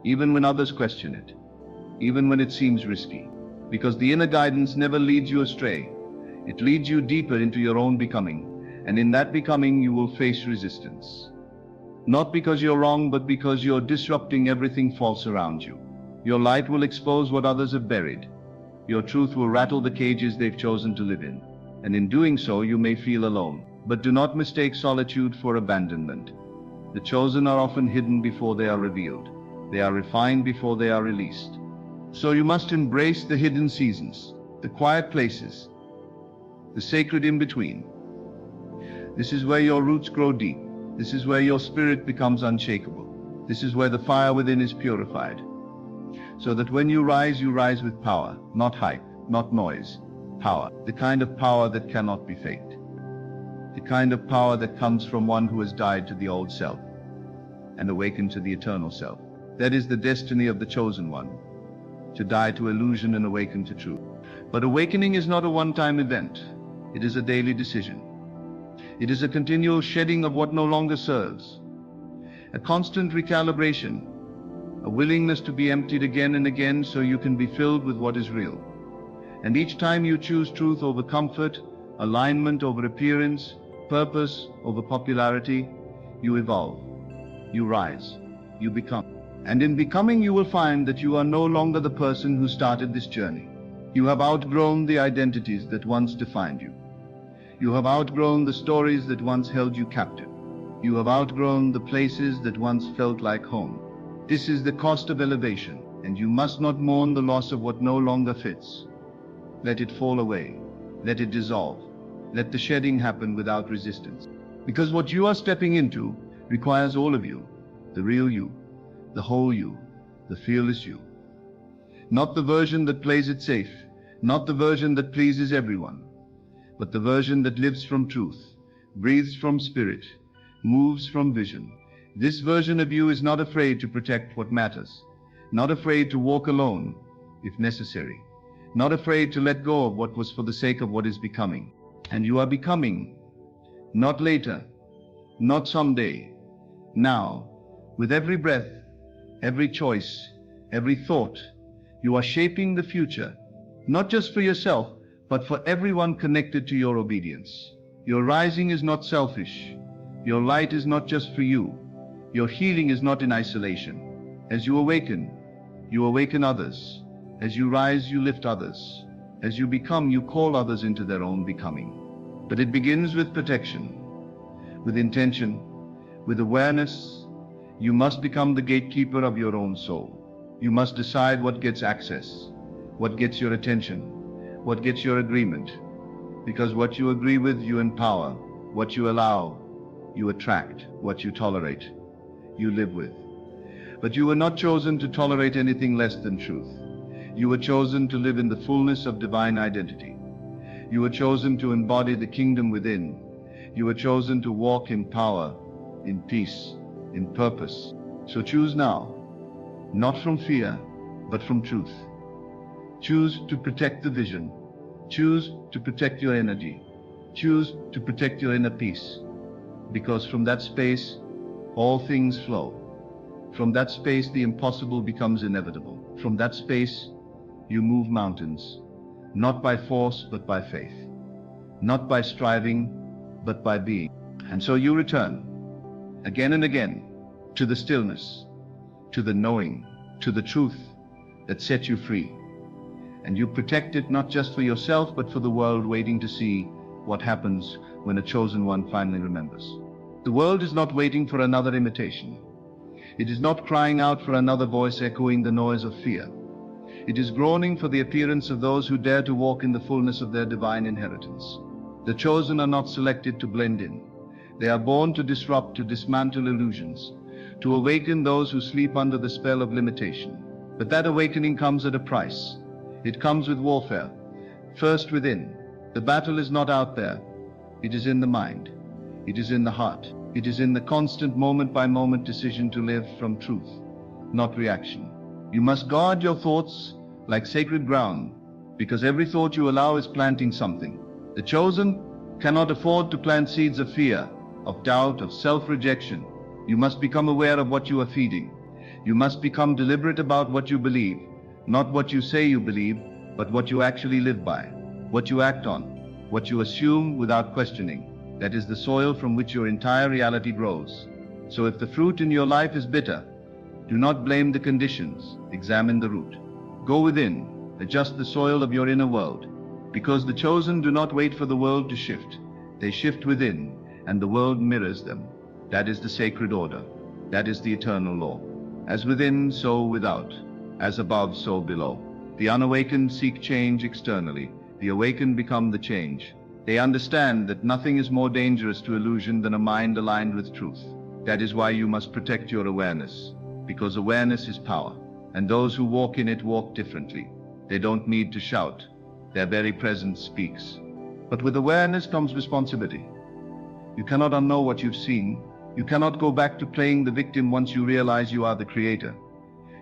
even when others question it, even when it seems risky. Because the inner guidance never leads you astray. It leads you deeper into your own becoming, and in that becoming you will face resistance. Not because you're wrong, but because you're disrupting everything false around you. Your light will expose what others have buried. Your truth will rattle the cages they've chosen to live in. And in doing so, you may feel alone. But do not mistake solitude for abandonment. The chosen are often hidden before they are revealed. They are refined before they are released. So you must embrace the hidden seasons, the quiet places, the sacred in-between. This is where your roots grow deep. This is where your spirit becomes unshakable. This is where the fire within is purified. So that when you rise with power, not hype, not noise. Power, the kind of power that cannot be faked. The kind of power that comes from one who has died to the old self and awakened to the eternal self. That is the destiny of the chosen one, to die to illusion and awaken to truth. But awakening is not a one-time event. It is a daily decision. It is a continual shedding of what no longer serves, a constant recalibration, a willingness to be emptied again and again so you can be filled with what is real. And each time you choose truth over comfort, alignment over appearance, purpose over popularity, you evolve, you rise, you become. And in becoming, you will find that you are no longer the person who started this journey. You have outgrown the identities that once defined you. You have outgrown the stories that once held you captive. You have outgrown the places that once felt like home. This is the cost of elevation, and you must not mourn the loss of what no longer fits. Let it fall away. Let it dissolve. Let the shedding happen without resistance. Because what you are stepping into requires all of you, the real you, the whole you, the fearless you. Not the version that plays it safe, not the version that pleases everyone, but the version that lives from truth, breathes from spirit, moves from vision. This version of you is not afraid to protect what matters, not afraid to walk alone, if necessary, not afraid to let go of what was for the sake of what is becoming. And you are becoming, not later, not someday, now, with every breath, every choice, every thought. You are shaping the future, not just for yourself, but for everyone connected to your obedience. Your rising is not selfish. Your light is not just for you. Your healing is not in isolation. As you awaken others. As you rise, you lift others. As you become, you call others into their own becoming. But it begins with protection, with intention, with awareness. You must become the gatekeeper of your own soul. You must decide what gets access, what gets your attention, what gets your agreement. Because what you agree with, you empower. What you allow, you attract. What you tolerate, you live with. But you were not chosen to tolerate anything less than truth. You were chosen to live in the fullness of divine identity. You were chosen to embody the kingdom within. You were chosen to walk in power, in peace, in purpose. So choose now, not from fear, but from truth. Choose to protect the vision. Choose to protect your energy. Choose to protect your inner peace. Because from that space, all things flow. From that space, the impossible becomes inevitable. From that space, you move mountains, not by force, but by faith. Not by striving, but by being. And so you return, again and again, to the stillness, to the knowing, to the truth that sets you free. And you protect it not just for yourself, but for the world waiting to see what happens when a chosen one finally remembers. The world is not waiting for another imitation. It is not crying out for another voice echoing the noise of fear. It is groaning for the appearance of those who dare to walk in the fullness of their divine inheritance. The chosen are not selected to blend in. They are born to disrupt, to dismantle illusions, to awaken those who sleep under the spell of limitation. But that awakening comes at a price. It comes with warfare, first within. The battle is not out there. It is in the mind. It is in the heart. It is in the constant moment-by-moment decision to live from truth, not reaction. You must guard your thoughts like sacred ground, because every thought you allow is planting something. The chosen cannot afford to plant seeds of fear, of doubt, of self-rejection. You must become aware of what you are feeding. You must become deliberate about what you believe, not what you say you believe, but what you actually live by, what you act on, what you assume without questioning. That is the soil from which your entire reality grows. So if the fruit in your life is bitter, do not blame the conditions, examine the root. Go within, adjust the soil of your inner world, because the chosen do not wait for the world to shift. They shift within, and the world mirrors them. That is the sacred order. That is the eternal law. As within, so without. As above, so below. The unawakened seek change externally. The awakened become the change. They understand that nothing is more dangerous to illusion than a mind aligned with truth. That is why you must protect your awareness, because awareness is power, and those who walk in it walk differently. They don't need to shout. Their very presence speaks. But with awareness comes responsibility. You cannot unknow what you've seen. You cannot go back to playing the victim once you realize you are the creator.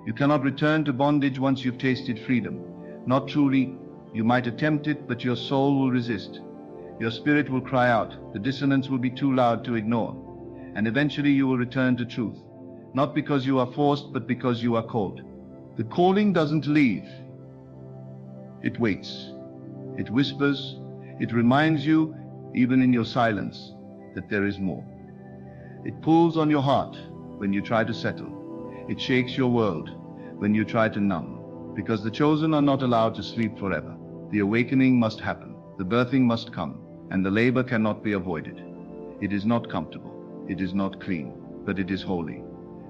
You cannot return to bondage once you've tasted freedom. Not truly. You might attempt it, but your soul will resist. Your spirit will cry out. The dissonance will be too loud to ignore. And eventually you will return to truth. Not because you are forced, but because you are called. The calling doesn't leave. It waits. It whispers. It reminds you, even in your silence, that there is more. It pulls on your heart when you try to settle. It shakes your world when you try to numb. Because the chosen are not allowed to sleep forever. The awakening must happen, the birthing must come, and the labor cannot be avoided. It is not comfortable, it is not clean, but it is holy,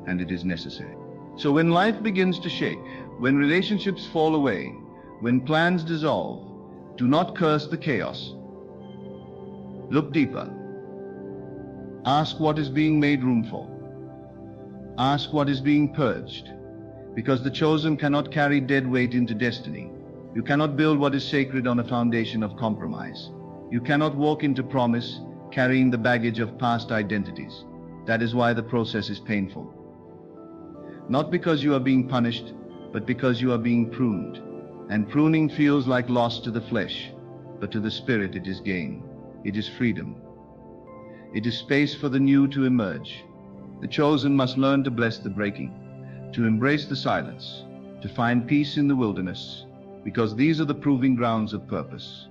and it is necessary. So when life begins to shake, when relationships fall away, when plans dissolve, do not curse the chaos. Look deeper. Ask what is being made room for. Ask what is being purged, because the chosen cannot carry dead weight into destiny. You cannot build what is sacred on a foundation of compromise. You cannot walk into promise carrying the baggage of past identities. That is why the process is painful. Not because you are being punished, but because you are being pruned. And pruning feels like loss to the flesh, but to the spirit it is gain. It is freedom. It is space for the new to emerge. The chosen must learn to bless the breaking, to embrace the silence, to find peace in the wilderness, because these are the proving grounds of purpose.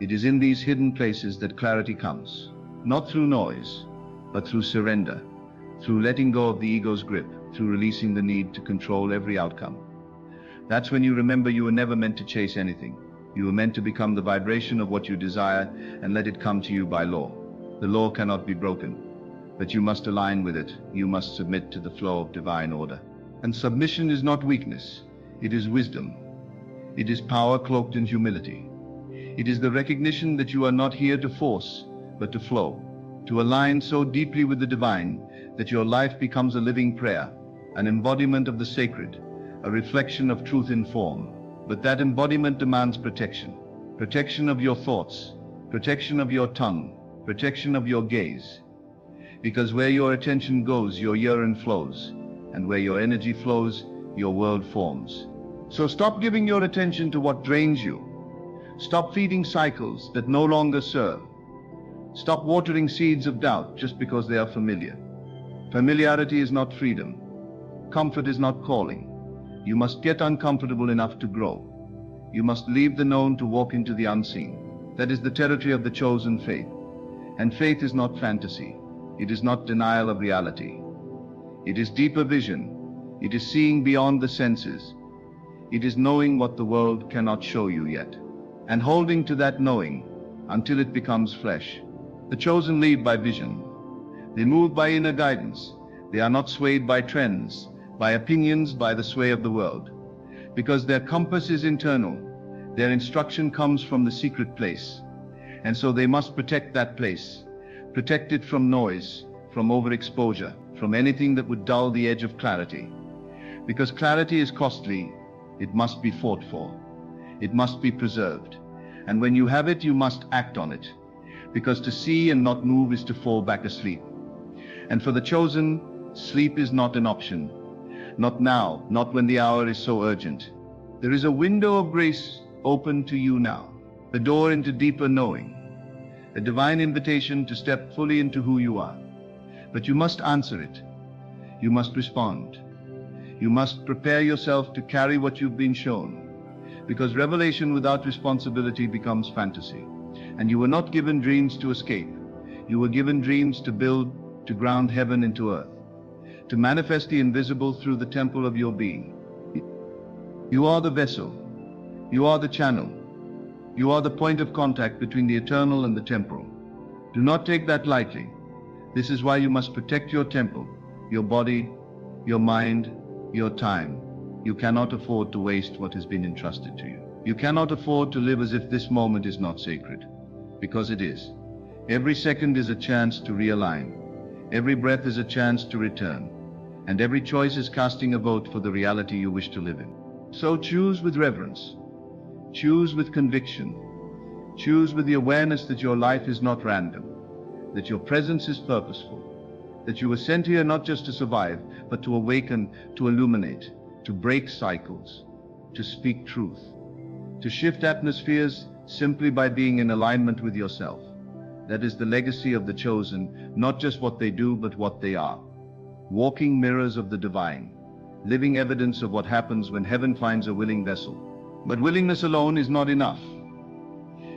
It is in these hidden places that clarity comes, not through noise, but through surrender, through letting go of the ego's grip, through releasing the need to control every outcome. That's when you remember you were never meant to chase anything. You were meant to become the vibration of what you desire and let it come to you by law. The law cannot be broken, but you must align with it. You must submit to the flow of divine order. And submission is not weakness, it is wisdom. It is power cloaked in humility. It is the recognition that you are not here to force, but to flow, to align so deeply with the divine that your life becomes a living prayer, an embodiment of the sacred, a reflection of truth in form. But that embodiment demands protection. Protection of your thoughts, protection of your tongue, protection of your gaze. Because where your attention goes, your urine flows, and where your energy flows, your world forms. So stop giving your attention to what drains you. Stop feeding cycles that no longer serve. Stop watering seeds of doubt just because they are familiar. Familiarity is not freedom. Comfort is not calling. You must get uncomfortable enough to grow. You must leave the known to walk into the unseen. That is the territory of the chosen faith. And faith is not fantasy. It is not denial of reality. It is deeper vision. It is seeing beyond the senses. It is knowing what the world cannot show you yet, and holding to that knowing until it becomes flesh. The chosen lead by vision. They move by inner guidance. They are not swayed by trends, by opinions, by the sway of the world. Because their compass is internal, their instruction comes from the secret place. And so they must protect that place. Protect it from noise, from overexposure, from anything that would dull the edge of clarity. Because clarity is costly, it must be fought for. It must be preserved. And when you have it, you must act on it. Because to see and not move is to fall back asleep. And for the chosen, sleep is not an option. Not now, not when the hour is so urgent. There is a window of grace open to you now. A door into deeper knowing. A divine invitation to step fully into who you are. But you must answer it. You must respond. You must prepare yourself to carry what you've been shown. Because revelation without responsibility becomes fantasy. And you were not given dreams to escape. You were given dreams to build, to ground heaven into earth. To manifest the invisible through the temple of your being. You are the vessel. You are the channel. You are the point of contact between the eternal and the temporal. Do not take that lightly. This is why you must protect your temple, your body, your mind, your time. You cannot afford to waste what has been entrusted to you. You cannot afford to live as if this moment is not sacred, because it is. Every second is a chance to realign. Every breath is a chance to return. And every choice is casting a vote for the reality you wish to live in. So choose with reverence. Choose with conviction. Choose with the awareness that your life is not random, that your presence is purposeful, that you were sent here not just to survive, but to awaken, to illuminate, to break cycles, to speak truth, to shift atmospheres simply by being in alignment with yourself. That is the legacy of the chosen, not just what they do, but what they are. Walking mirrors of the divine, living evidence of what happens when heaven finds a willing vessel. But willingness alone is not enough.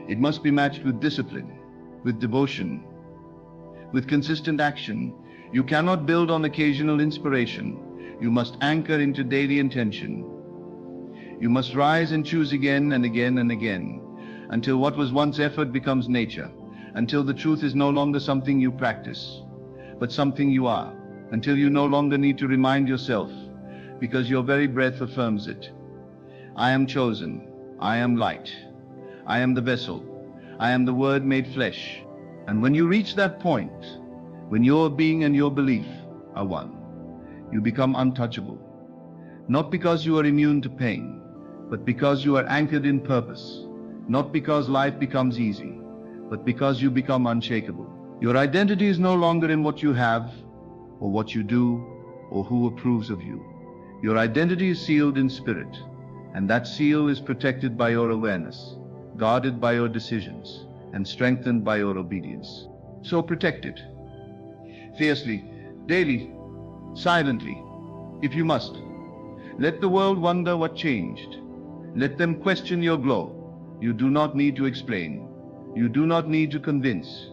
It must be matched with discipline, with devotion, with consistent action. You cannot build on occasional inspiration. You must anchor into daily intention. You must rise and choose again and again and again, until what was once effort becomes nature, until the truth is no longer something you practice, but something you are, until you no longer need to remind yourself, because your very breath affirms it. I am chosen. I am light. I am the vessel. I am the Word made flesh. And when you reach that point, when your being and your belief are one, you become untouchable. Not because you are immune to pain, but because you are anchored in purpose. Not because life becomes easy, but because you become unshakable. Your identity is no longer in what you have, or what you do, or who approves of you. Your identity is sealed in spirit, and that seal is protected by your awareness, guarded by your decisions, and strengthened by your obedience. So protect it. Fiercely, daily, silently, if you must. Let the world wonder what changed. Let them question your glow. You do not need to explain. You do not need to convince.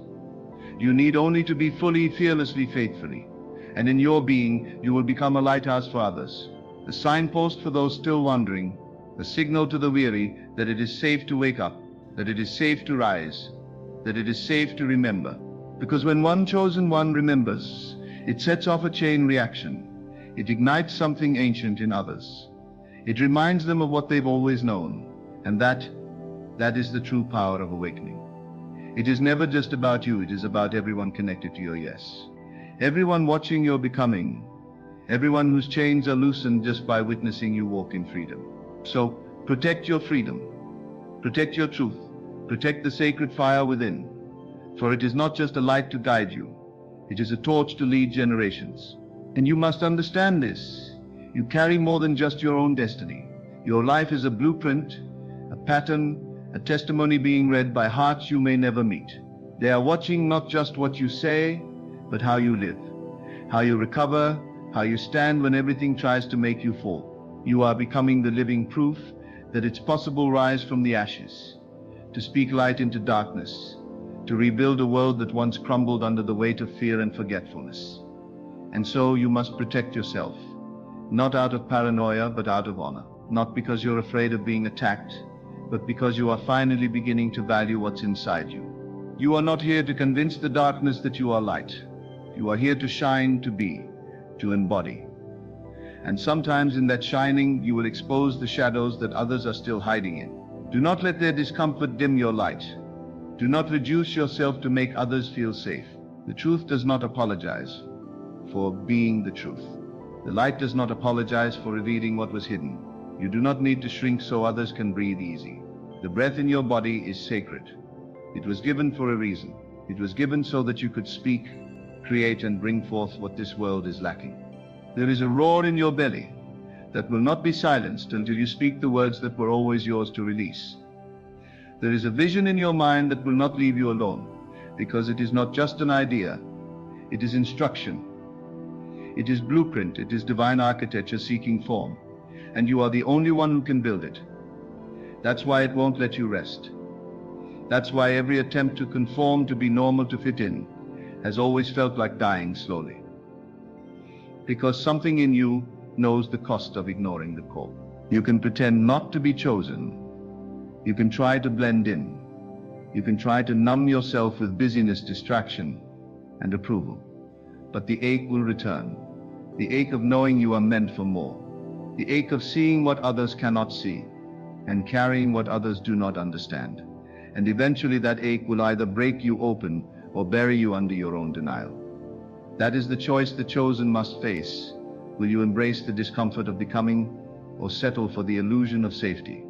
You need only to be fully, fearlessly, faithfully. And in your being, you will become a lighthouse for others, a signpost for those still wandering, a signal to the weary that it is safe to wake up, that it is safe to rise, that it is safe to remember. Because when one chosen one remembers, it sets off a chain reaction. It ignites something ancient in others. It reminds them of what they've always known, and that is the true power of awakening. It is never just about you, it is about everyone connected to your yes. Everyone watching your becoming, everyone whose chains are loosened just by witnessing you walk in freedom. So, protect your freedom, protect your truth, protect the sacred fire within, for it is not just a light to guide you, it is a torch to lead generations. And you must understand this. You carry more than just your own destiny. Your life is a blueprint, a pattern, a testimony being read by hearts you may never meet. They are watching not just what you say, but how you live, how you recover, how you stand when everything tries to make you fall. You are becoming the living proof that it's possible to rise from the ashes, to speak light into darkness, to rebuild a world that once crumbled under the weight of fear and forgetfulness. And so you must protect yourself, not out of paranoia, but out of honor. Not because you're afraid of being attacked, but because you are finally beginning to value what's inside you. You are not here to convince the darkness that you are light. You are here to shine, to be, to embody. And sometimes in that shining, you will expose the shadows that others are still hiding in. Do not let their discomfort dim your light. Do not reduce yourself to make others feel safe. The truth does not apologize for being the truth. The light does not apologize for revealing what was hidden. You do not need to shrink so others can breathe easy. The breath in your body is sacred. It was given for a reason. It was given so that you could speak, create, and bring forth what this world is lacking. There is a roar in your belly that will not be silenced until you speak the words that were always yours to release. There is a vision in your mind that will not leave you alone, because it is not just an idea. It is instruction. It is blueprint. It is divine architecture seeking form. And you are the only one who can build it. That's why it won't let you rest. That's why every attempt to conform, to be normal, to fit in, has always felt like dying slowly. Because something in you knows the cost of ignoring the call. You can pretend not to be chosen. You can try to blend in. You can try to numb yourself with busyness, distraction, and approval. But the ache will return. The ache of knowing you are meant for more. The ache of seeing what others cannot see, and carrying what others do not understand. And eventually that ache will either break you open or bury you under your own denial. That is the choice the chosen must face. Will you embrace the discomfort of becoming, or settle for the illusion of safety?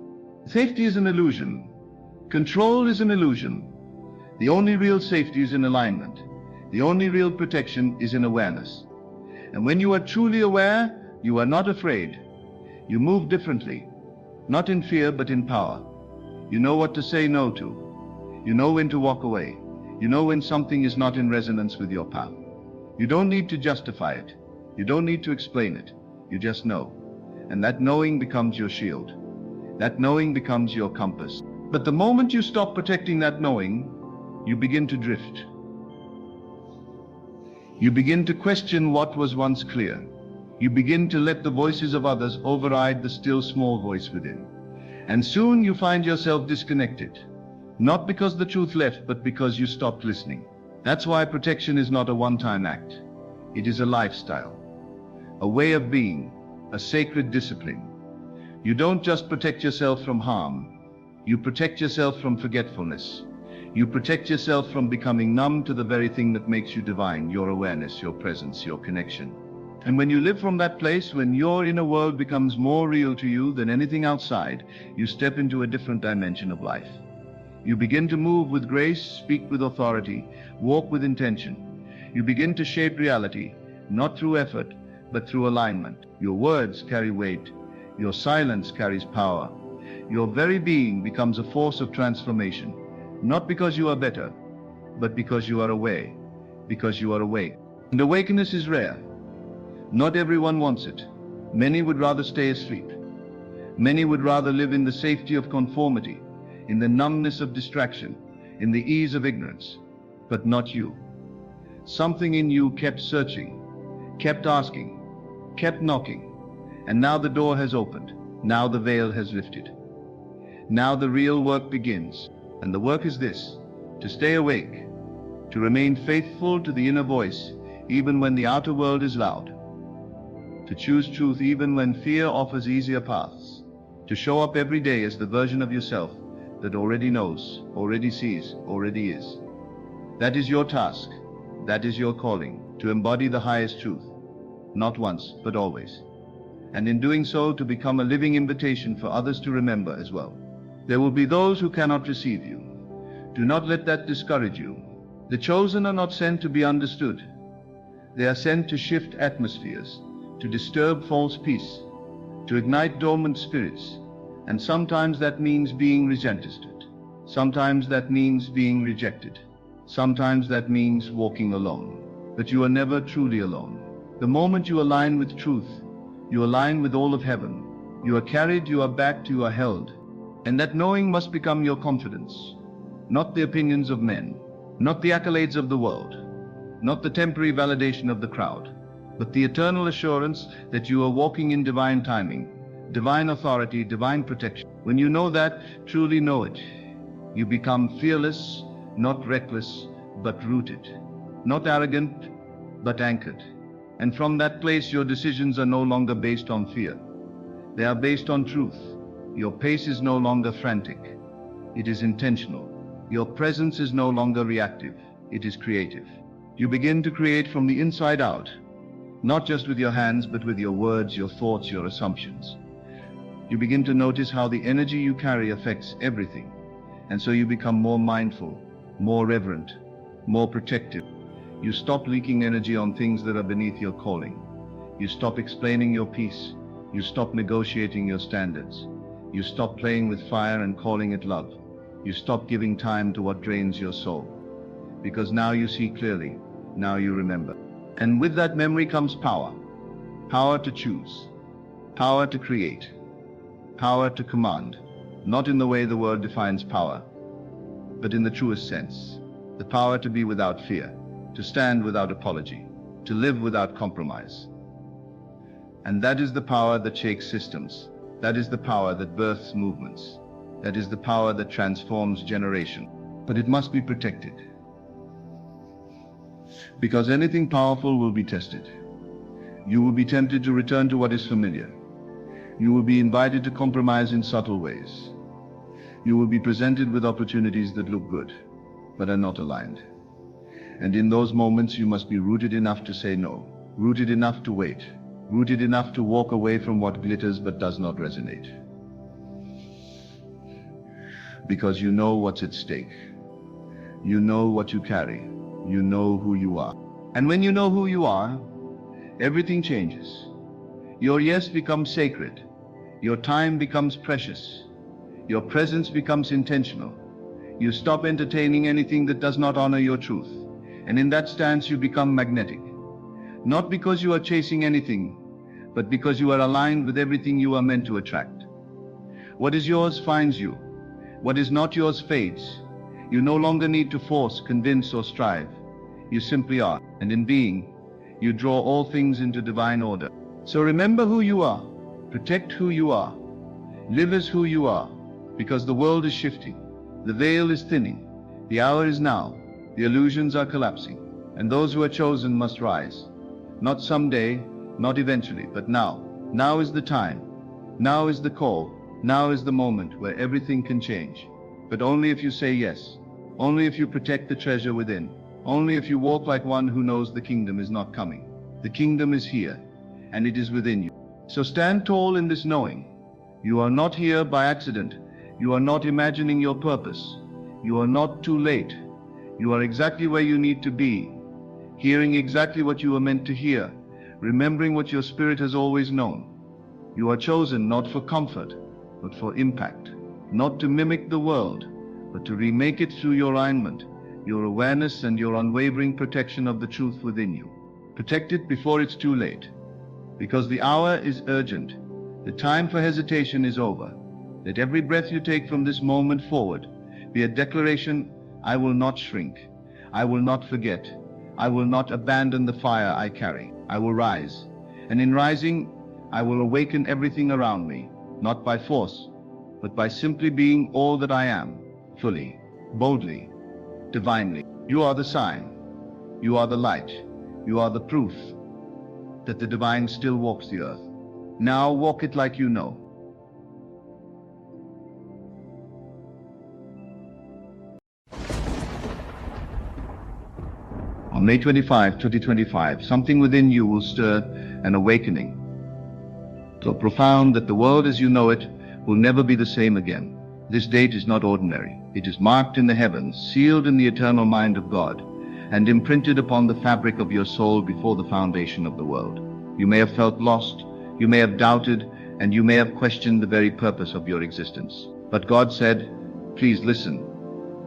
Safety is an illusion. Control is an illusion. The only real safety is in alignment. The only real protection is in awareness. And when you are truly aware, you are not afraid. You move differently, not in fear, but in power. You know what to say no to. You know when to walk away. You know when something is not in resonance with your path. You don't need to justify it. You don't need to explain it. You just know. And that knowing becomes your shield. That knowing becomes your compass. But the moment you stop protecting that knowing, you begin to drift. You begin to question what was once clear. You begin to let the voices of others override the still small voice within. And soon you find yourself disconnected. Not because the truth left, but because you stopped listening. That's why protection is not a one-time act. It is a lifestyle, a way of being, a sacred discipline. You don't just protect yourself from harm. You protect yourself from forgetfulness. You protect yourself from becoming numb to the very thing that makes you divine, your awareness, your presence, your connection. And when you live from that place, when your inner world becomes more real to you than anything outside, you step into a different dimension of life. You begin to move with grace, speak with authority, walk with intention. You begin to shape reality, not through effort, but through alignment. Your words carry weight. Your silence carries power. Your very being becomes a force of transformation, not because you are better, but because you are aware, because you are awake. And awakeness is rare. Not everyone wants it. Many would rather stay asleep. Many would rather live in the safety of conformity, in the numbness of distraction, in the ease of ignorance. But not you. Something in you kept searching, kept asking, kept knocking, and now the door has opened. Now the veil has lifted. Now the real work begins. And the work is this: to stay awake, to remain faithful to the inner voice even when the outer world is loud, to choose truth even when fear offers easier paths, to show up every day as the version of yourself that already knows, already sees, already is. That is your task. That is your calling, to embody the highest truth, not once, but always. And in doing so, to become a living invitation for others to remember as well. There will be those who cannot receive you. Do not let that discourage you. The chosen are not sent to be understood. They are sent to shift atmospheres, to disturb false peace, to ignite dormant spirits. And sometimes that means being resisted. Sometimes that means being rejected. Sometimes that means walking alone. But you are never truly alone. The moment you align with truth, you align with all of heaven. You are carried, you are backed, you are held. And that knowing must become your confidence. Not the opinions of men, not the accolades of the world, not the temporary validation of the crowd, but the eternal assurance that you are walking in divine timing, divine authority, divine protection. When you know that, truly know it, you become fearless, not reckless, but rooted, not arrogant, but anchored. And from that place, your decisions are no longer based on fear. They are based on truth. Your pace is no longer frantic. It is intentional. Your presence is no longer reactive. It is creative. You begin to create from the inside out, not just with your hands, but with your words, your thoughts, your assumptions. You begin to notice how the energy you carry affects everything. And so you become more mindful, more reverent, more protective. You stop leaking energy on things that are beneath your calling. You stop explaining your peace. You stop negotiating your standards. You stop playing with fire and calling it love. You stop giving time to what drains your soul. Because now you see clearly. Now you remember. And with that memory comes power. Power to choose. Power to create. Power to command. Not in the way the world defines power, but in the truest sense. The power to be without fear. To stand without apology. To live without compromise. And that is the power that shakes systems. That is the power that births movements. That is the power that transforms generation. But it must be protected. Because anything powerful will be tested. You will be tempted to return to what is familiar. You will be invited to compromise in subtle ways. You will be presented with opportunities that look good, but are not aligned. And in those moments, you must be rooted enough to say no, rooted enough to wait, rooted enough to walk away from what glitters but does not resonate. Because you know what's at stake. You know what you carry. You know who you are. And when you know who you are, everything changes. Your yes becomes sacred. Your time becomes precious. Your presence becomes intentional. You stop entertaining anything that does not honor your truth. And in that stance, you become magnetic. Not because you are chasing anything, but because you are aligned with everything you are meant to attract. What is yours finds you. What is not yours fades. You no longer need to force, convince, or strive. You simply are. And in being, you draw all things into divine order. So remember who you are, protect who you are, live as who you are, because the world is shifting, the veil is thinning, the hour is now, the illusions are collapsing, and those who are chosen must rise. Not someday, not eventually, but now. Now is the time. Now is the call. Now is the moment where everything can change. But only if you say yes. Only if you protect the treasure within. Only if you walk like one who knows the kingdom is not coming. The kingdom is here, and it is within you. So stand tall in this knowing. You are not here by accident. You are not imagining your purpose. You are not too late. You are exactly where you need to be, hearing exactly what you were meant to hear, remembering what your spirit has always known. You are chosen not for comfort, but for impact, not to mimic the world, but to remake it through your alignment, your awareness and your unwavering protection of the truth within you. Protect it before it's too late, because the hour is urgent. The time for hesitation is over. Let every breath you take from this moment forward be a declaration: I will not shrink, I will not forget, I will not abandon the fire I carry. I will rise, and in rising, I will awaken everything around me, not by force, but by simply being all that I am, fully, boldly, divinely. You are the sign, you are the light, you are the proof that the divine still walks the earth. Now walk it like you know. On May 25, 2025, something within you will stir an awakening, so profound that the world as you know it will never be the same again. This date is not ordinary. It is marked in the heavens, sealed in the eternal mind of God, and imprinted upon the fabric of your soul before the foundation of the world. You may have felt lost, you may have doubted, and you may have questioned the very purpose of your existence. But God said, please listen,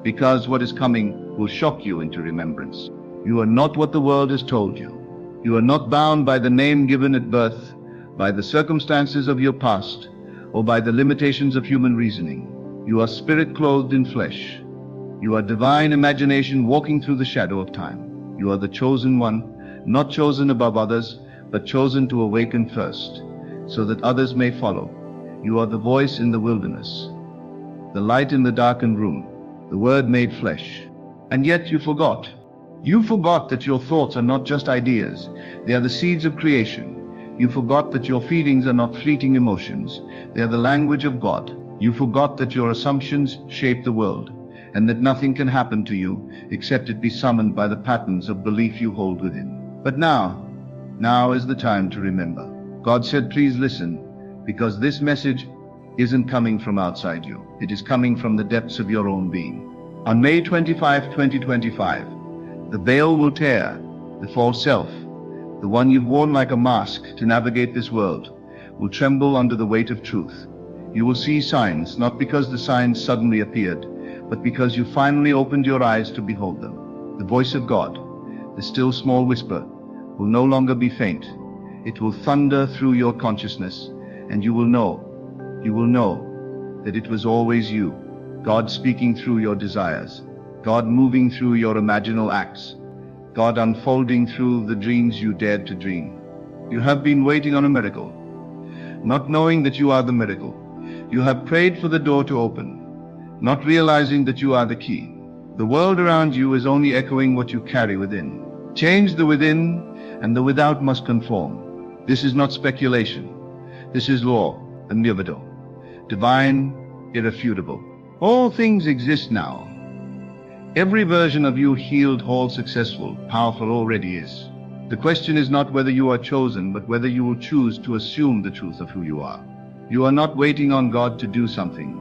because what is coming will shock you into remembrance. You are not what the world has told you. You are not bound by the name given at birth, by the circumstances of your past, or by the limitations of human reasoning. You are spirit clothed in flesh. You are divine imagination walking through the shadow of time. You are the chosen one, not chosen above others, but chosen to awaken first, so that others may follow. You are the voice in the wilderness, the light in the darkened room, the word made flesh. And yet you forgot. You forgot that your thoughts are not just ideas, they are the seeds of creation. You forgot that your feelings are not fleeting emotions, they are the language of God. You forgot that your assumptions shape the world, and that nothing can happen to you except it be summoned by the patterns of belief you hold within. But now is the time to remember. God said, please listen, because this message isn't coming from outside you. It is coming from the depths of your own being. On May 25, 2025, the veil will tear. The false self, the one you've worn like a mask to navigate this world, will tremble under the weight of truth. You will see signs, not because the signs suddenly appeared, but because you finally opened your eyes to behold them. The voice of God, the still small whisper, will no longer be faint. It will thunder through your consciousness, and you will know that it was always you, God speaking through your desires, God moving through your imaginal acts, God unfolding through the dreams you dared to dream. You have been waiting on a miracle, not knowing that you are the miracle. You have prayed for the door to open, not realizing that you are the key. The world around you is only echoing what you carry within. Change the within, and the without must conform. This is not speculation. This is law, immutable, divine, irrefutable. All things exist now. Every version of you, healed, whole, successful, powerful, already is. The question is not whether you are chosen, but whether you will choose to assume the truth of who you are. You are not waiting on God to do something.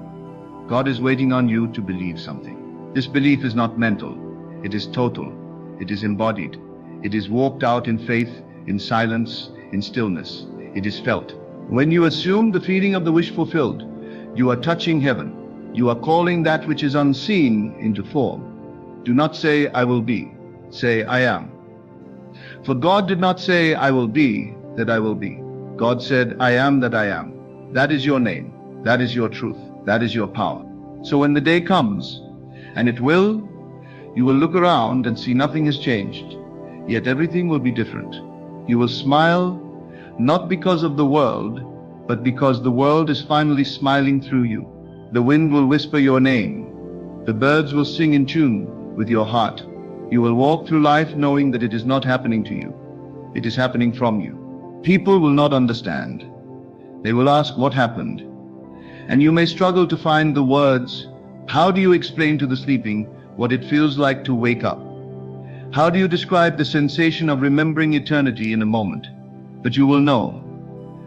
God is waiting on you to believe something. This belief is not mental. It is total. It is embodied. It is walked out in faith, in silence, in stillness. It is felt. When you assume the feeling of the wish fulfilled, you are touching heaven. You are calling that which is unseen into form. Do not say, I will be. Say, I am. For God did not say, I will be, that I will be. God said, I am that I am. That is your name. That is your truth. That is your power. So when the day comes, and it will, you will look around and see nothing has changed, yet everything will be different. You will smile, not because of the world, but because the world is finally smiling through you. The wind will whisper your name. The birds will sing in tune with your heart. You will walk through life knowing that it is not happening to you. It is happening from you. People will not understand. They will ask what happened. And you may struggle to find the words. How do you explain to the sleeping what it feels like to wake up? How do you describe the sensation of remembering eternity in a moment? But you will know,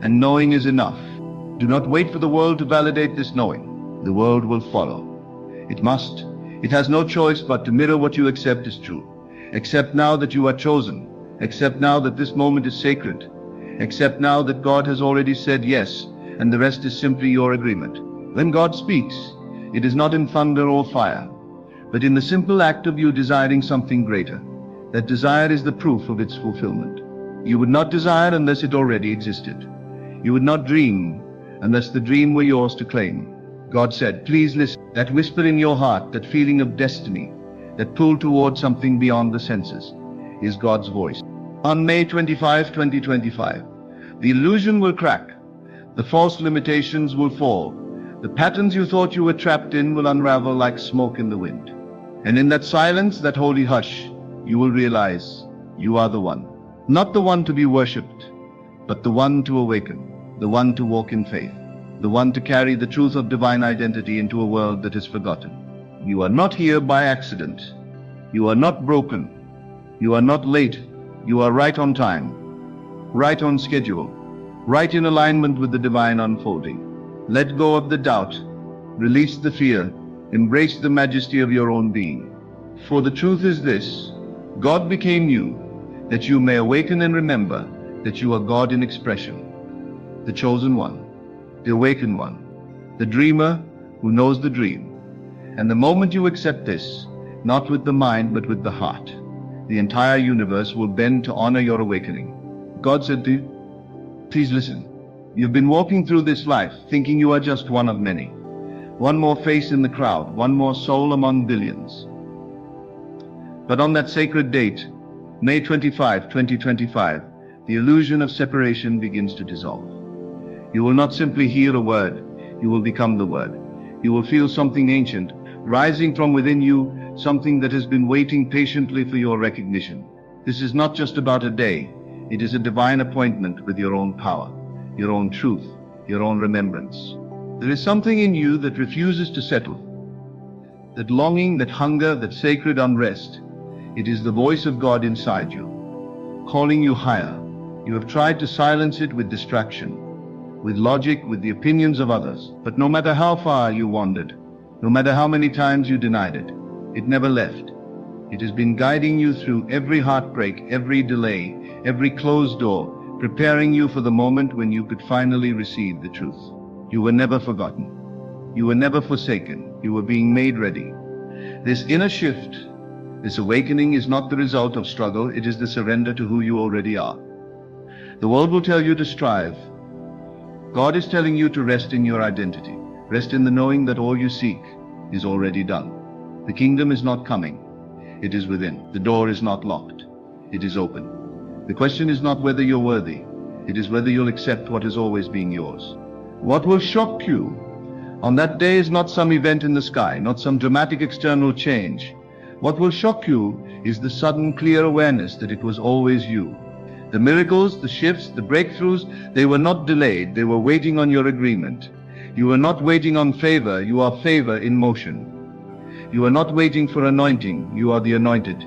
and knowing is enough. Do not wait for the world to validate this knowing. The world will follow. It must. It has no choice but to mirror what you accept is true. Accept now that you are chosen. Accept now that this moment is sacred. Accept now that God has already said yes, and the rest is simply your agreement. When God speaks, it is not in thunder or fire, but in the simple act of you desiring something greater. That desire is the proof of its fulfillment. You would not desire unless it already existed. You would not dream unless the dream were yours to claim. God said, please listen. That whisper in your heart, that feeling of destiny, that pull toward something beyond the senses, is God's voice. On May 25, 2025, the illusion will crack. The false limitations will fall. The patterns you thought you were trapped in will unravel like smoke in the wind. And in that silence, that holy hush, you will realize you are the one. Not the one to be worshipped, but the one to awaken, the one to walk in faith, the one to carry the truth of divine identity into a world that is forgotten. You are not here by accident. You are not broken. You are not late. You are right on time, right on schedule, right in alignment with the divine unfolding. Let go of the doubt, release the fear, embrace the majesty of your own being. For the truth is this: God became you, that you may awaken and remember that you are God in expression, the chosen one, the awakened one, the dreamer who knows the dream. And the moment you accept this, not with the mind but with the heart, the entire universe will bend to honor your awakening. God said to you, please listen. You've been walking through this life thinking you are just one of many, one more face in the crowd, one more soul among billions. But on that sacred date, May 25, 2025, the illusion of separation begins to dissolve. You will not simply hear a word, you will become the word. You will feel something ancient rising from within you, something that has been waiting patiently for your recognition. This is not just about a day, it is a divine appointment with your own power, your own truth, your own remembrance. There is something in you that refuses to settle. That longing, that hunger, that sacred unrest. It is the voice of God inside you, calling you higher. You have tried to silence it with distraction, with logic, with the opinions of others. But no matter how far you wandered, no matter how many times you denied it, it never left. It has been guiding you through every heartbreak, every delay, every closed door, preparing you for the moment when you could finally receive the truth. You were never forgotten. You were never forsaken. You were being made ready. This inner shift, this awakening is not the result of struggle, it is the surrender to who you already are. The world will tell you to strive. God is telling you to rest in your identity. Rest in the knowing that all you seek is already done. The kingdom is not coming. It is within. The door is not locked. It is open. The question is not whether you're worthy. It is whether you'll accept what is always being yours. What will shock you on that day is not some event in the sky, not some dramatic external change. What will shock you is the sudden clear awareness that it was always you. The miracles, the shifts, the breakthroughs, they were not delayed, they were waiting on your agreement. You are not waiting on favor, you are favor in motion. You are not waiting for anointing, you are the anointed.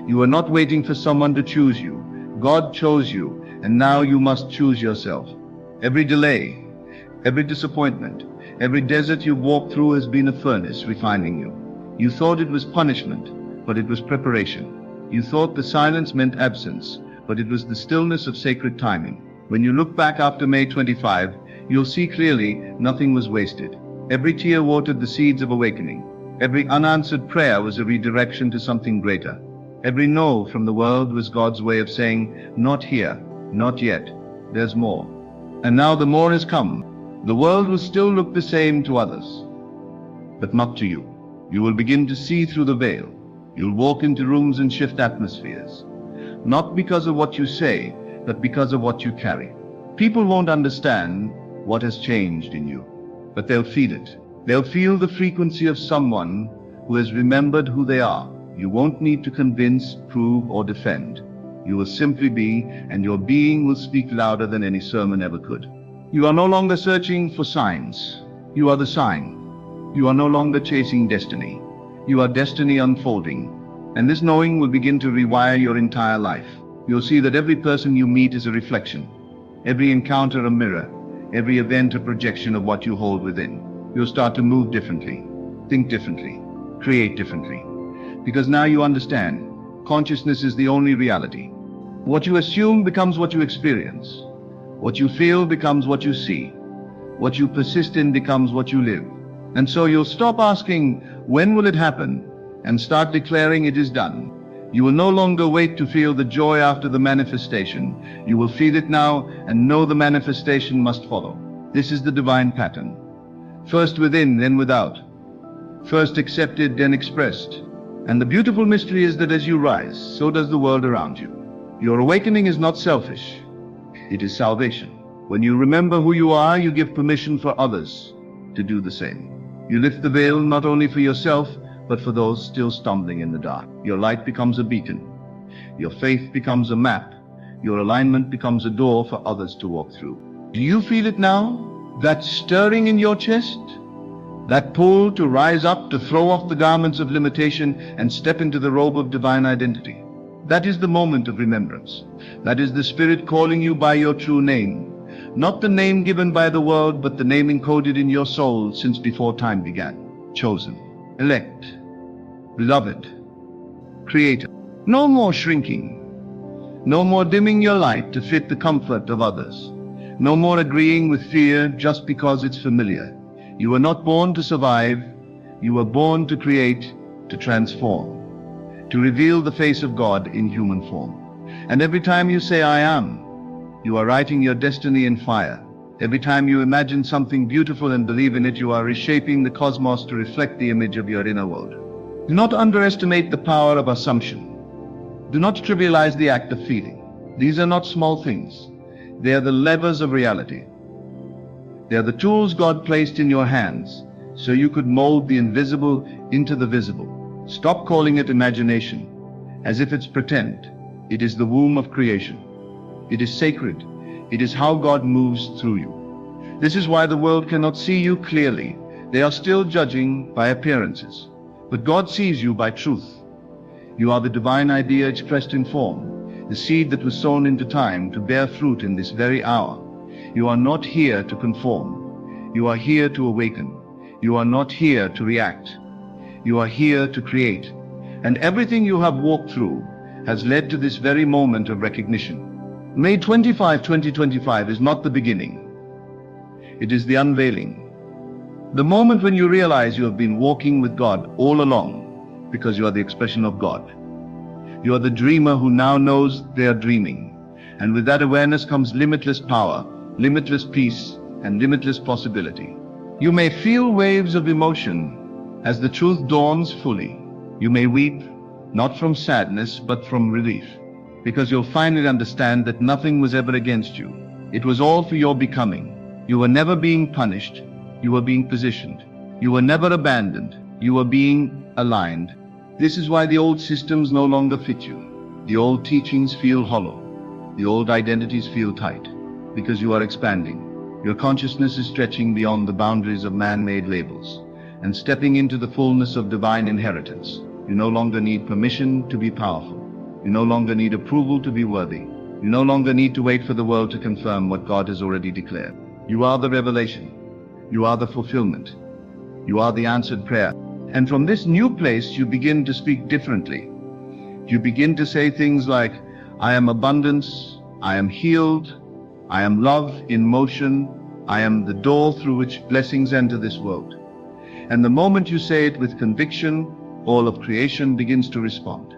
You are not waiting for someone to choose you. God chose you, and now you must choose yourself. Every delay, every disappointment, every desert you've walked through has been a furnace refining you. You thought it was punishment, but it was preparation. You thought the silence meant absence, but it was the stillness of sacred timing. When you look back after May 25, you'll see clearly nothing was wasted. Every tear watered the seeds of awakening. Every unanswered prayer was a redirection to something greater. Every no from the world was God's way of saying, not here, not yet, there's more. And now the more has come. The world will still look the same to others, but not to you. You will begin to see through the veil. You'll walk into rooms and shift atmospheres. Not because of what you say, but because of what you carry. People won't understand what has changed in you, but they'll feel it. They'll feel the frequency of someone who has remembered who they are. You won't need to convince, prove, or defend. You will simply be, and your being will speak louder than any sermon ever could. You are no longer searching for signs. You are the sign. You are no longer chasing destiny. You are destiny unfolding. And this knowing will begin to rewire your entire life. You'll see that every person you meet is a reflection. Every encounter a mirror. Every event a projection of what you hold within. You'll start to move differently, think differently, create differently. Because now you understand, consciousness is the only reality. What you assume becomes what you experience. What you feel becomes what you see. What you persist in becomes what you live. And so you'll stop asking, when will it happen? And start declaring it is done. You will no longer wait to feel the joy after the manifestation. You will feel it now and know the manifestation must follow. This is the divine pattern. First within, then without. First accepted, then expressed. And the beautiful mystery is that as you rise, so does the world around you. Your awakening is not selfish. It is salvation. When you remember who you are, you give permission for others to do the same. You lift the veil not only for yourself, but for those still stumbling in the dark. Your light becomes a beacon. Your faith becomes a map. Your alignment becomes a door for others to walk through. Do you feel it now? That stirring in your chest? That pull to rise up, to throw off the garments of limitation and step into the robe of divine identity? That is the moment of remembrance. That is the Spirit calling you by your true name. Not the name given by the world, but the name encoded in your soul since before time began. Chosen, elect, beloved, creator. No more shrinking. No more dimming your light to fit the comfort of others. No more agreeing with fear just because it's familiar. You were not born to survive. You were born to create, to transform, to reveal the face of God in human form. And every time you say, I am, you are writing your destiny in fire. Every time you imagine something beautiful and believe in it, you are reshaping the cosmos to reflect the image of your inner world. Do not underestimate the power of assumption. Do not trivialize the act of feeling. These are not small things. They are the levers of reality. They are the tools God placed in your hands so you could mold the invisible into the visible. Stop calling it imagination, as if it's pretend. It is the womb of creation. It is sacred. It is how God moves through you. This is why the world cannot see you clearly. They are still judging by appearances. But God sees you by truth. You are the divine idea expressed in form, the seed that was sown into time to bear fruit in this very hour. You are not here to conform. You are here to awaken. You are not here to react. You are here to create. And everything you have walked through has led to this very moment of recognition. May 25, 2025 is not the beginning. It is the unveiling. The moment when you realize you have been walking with God all along, because you are the expression of God. You are the dreamer who now knows they are dreaming. And with that awareness comes limitless power, limitless peace, and limitless possibility. You may feel waves of emotion as the truth dawns fully. You may weep, not from sadness, but from relief. Because you'll finally understand that nothing was ever against you. It was all for your becoming. You were never being punished. You were being positioned. You were never abandoned. You were being aligned. This is why the old systems no longer fit you. The old teachings feel hollow. The old identities feel tight. Because you are expanding. Your consciousness is stretching beyond the boundaries of man-made labels and stepping into the fullness of divine inheritance. You no longer need permission to be powerful. You no longer need approval to be worthy. You no longer need to wait for the world to confirm what God has already declared. You are the revelation. You are the fulfillment. You are the answered prayer. And from this new place, you begin to speak differently. You begin to say things like, I am abundance, I am healed, I am love in motion, I am the door through which blessings enter this world. And the moment you say it with conviction, all of creation begins to respond.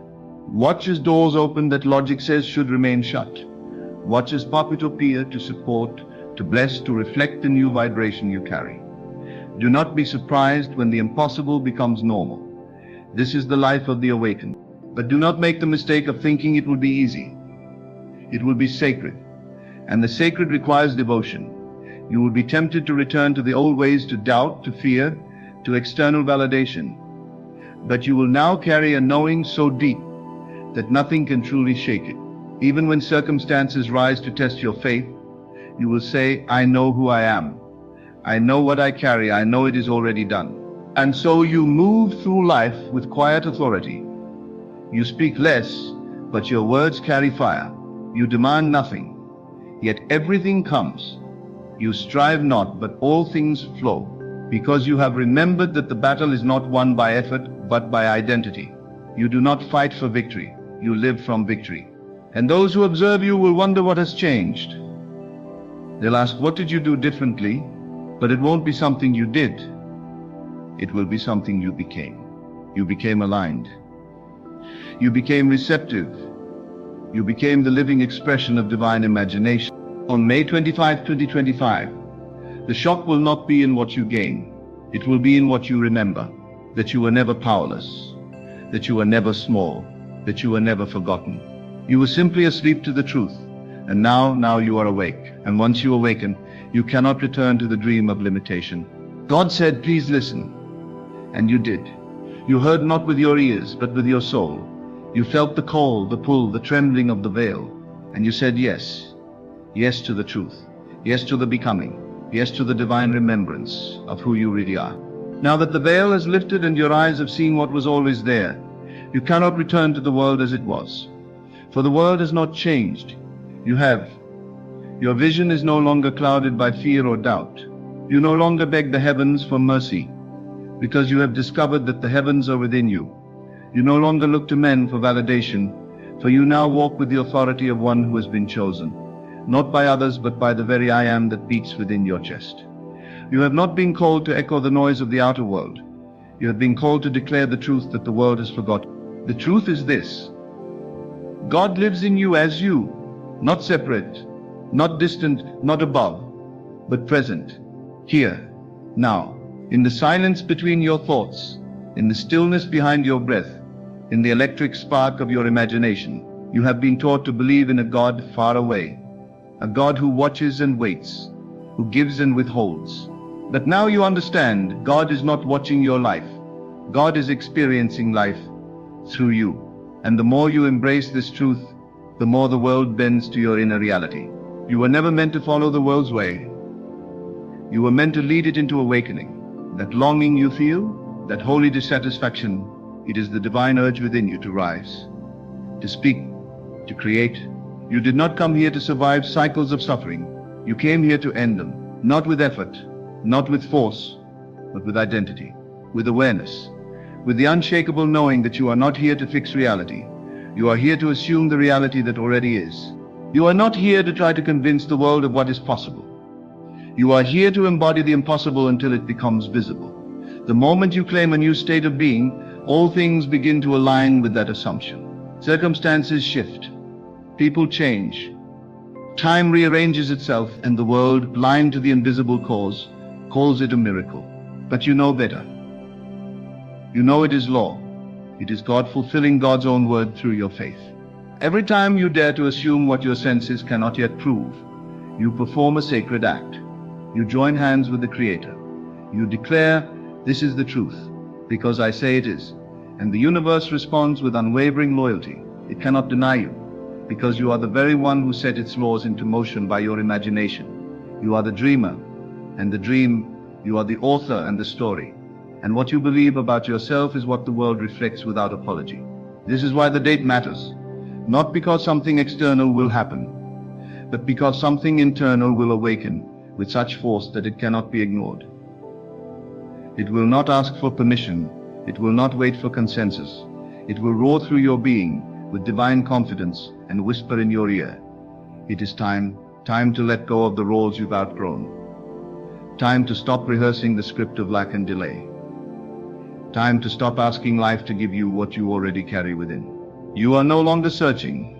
Watch as doors open that logic says should remain shut. Watch as papito appear to support, to bless, to reflect the new vibration you carry. Do not be surprised when the impossible becomes normal. This is the life of the awakened. But do not make the mistake of thinking it will be easy. It will be sacred. And the sacred requires devotion. You will be tempted to return to the old ways, to doubt, to fear, to external validation. But you will now carry a knowing so deep that nothing can truly shake it. Even when circumstances rise to test your faith, you will say, I know who I am. I know what I carry. I know it is already done. And so you move through life with quiet authority. You speak less, but your words carry fire. You demand nothing, yet everything comes. You strive not, but all things flow, because you have remembered that the battle is not won by effort, but by identity. You do not fight for victory. You live from victory. And those who observe you will wonder what has changed. They'll ask, what did you do differently? But it won't be something you did. It will be something you became. You became aligned. You became receptive. You became the living expression of divine imagination. On May 25, 2025, the shock will not be in what you gain. It will be in what you remember. That you were never powerless. That you were never small. That you were never forgotten. You were simply asleep to the truth. And now you are awake. And once you awaken, you cannot return to the dream of limitation. God said, please listen. And you did. You heard not with your ears, but with your soul. You felt the call, the pull, the trembling of the veil. And you said yes. Yes to the truth. Yes to the becoming. Yes to the divine remembrance of who you really are. Now that the veil has lifted and your eyes have seen what was always there, you cannot return to the world as it was. For the world has not changed. You have. Your vision is no longer clouded by fear or doubt. You no longer beg the heavens for mercy, because you have discovered that the heavens are within you. You no longer look to men for validation, for you now walk with the authority of one who has been chosen, not by others but by the very I am that beats within your chest. You have not been called to echo the noise of the outer world. You have been called to declare the truth that the world has forgotten. The truth is this: God lives in you as you, not separate, not distant, not above, but present, here, now, in the silence between your thoughts, in the stillness behind your breath, in the electric spark of your imagination. You have been taught to believe in a God far away, a God who watches and waits, who gives and withholds. But now you understand, God is not watching your life. God is experiencing life through you. And the more you embrace this truth, the more the world bends to your inner reality. You were never meant to follow the world's way. You were meant to lead it into awakening. That longing you feel, that holy dissatisfaction, it is the divine urge within you to rise, to speak, to create. You did not come here to survive cycles of suffering. You came here to end them, not with effort, not with force, but with identity, with awareness, with the unshakable knowing that you are not here to fix reality. You are here to assume the reality that already is. You are not here to try to convince the world of what is possible. You are here to embody the impossible until it becomes visible. The moment you claim a new state of being, all things begin to align with that assumption. Circumstances shift. People change. Time rearranges itself, and the world, blind to the invisible cause, calls it a miracle. But you know better. You know it is law. It is God fulfilling God's own word through your faith. Every time you dare to assume what your senses cannot yet prove, you perform a sacred act. You join hands with the Creator. You declare, this is the truth, because I say it is. And the universe responds with unwavering loyalty. It cannot deny you, because you are the very one who set its laws into motion by your imagination. You are the dreamer, and the dream, you are the author and the story. And what you believe about yourself is what the world reflects without apology. This is why the date matters. Not because something external will happen, but because something internal will awaken with such force that it cannot be ignored. It will not ask for permission. It will not wait for consensus. It will roar through your being with divine confidence and whisper in your ear. It is time to let go of the roles you've outgrown. Time to stop rehearsing the script of lack and delay. Time to stop asking life to give you what you already carry within. You are no longer searching.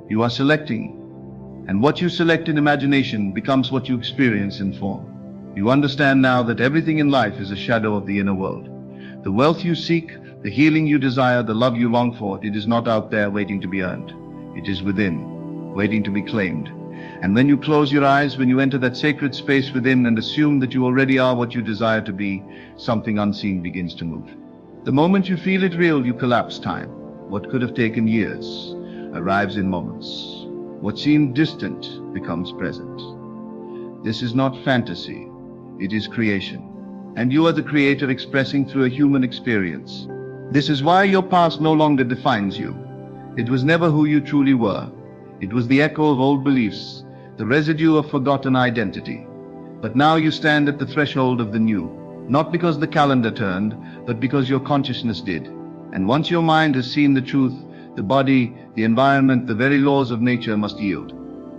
You are selecting. And what you select in imagination becomes what you experience in form. You understand now that everything in life is a shadow of the inner world. The wealth you seek, the healing you desire, the love you long for, it is not out there waiting to be earned. It is within, waiting to be claimed. And when you close your eyes, when you enter that sacred space within and assume that you already are what you desire to be, something unseen begins to move. The moment you feel it real, you collapse time. What could have taken years arrives in moments. What seemed distant becomes present. This is not fantasy, it is creation. And you are the creator expressing through a human experience. This is why your past no longer defines you. It was never who you truly were. It was the echo of old beliefs, the residue of forgotten identity. But now you stand at the threshold of the new, not because the calendar turned, but because your consciousness did. And once your mind has seen the truth, the body, the environment, the very laws of nature must yield.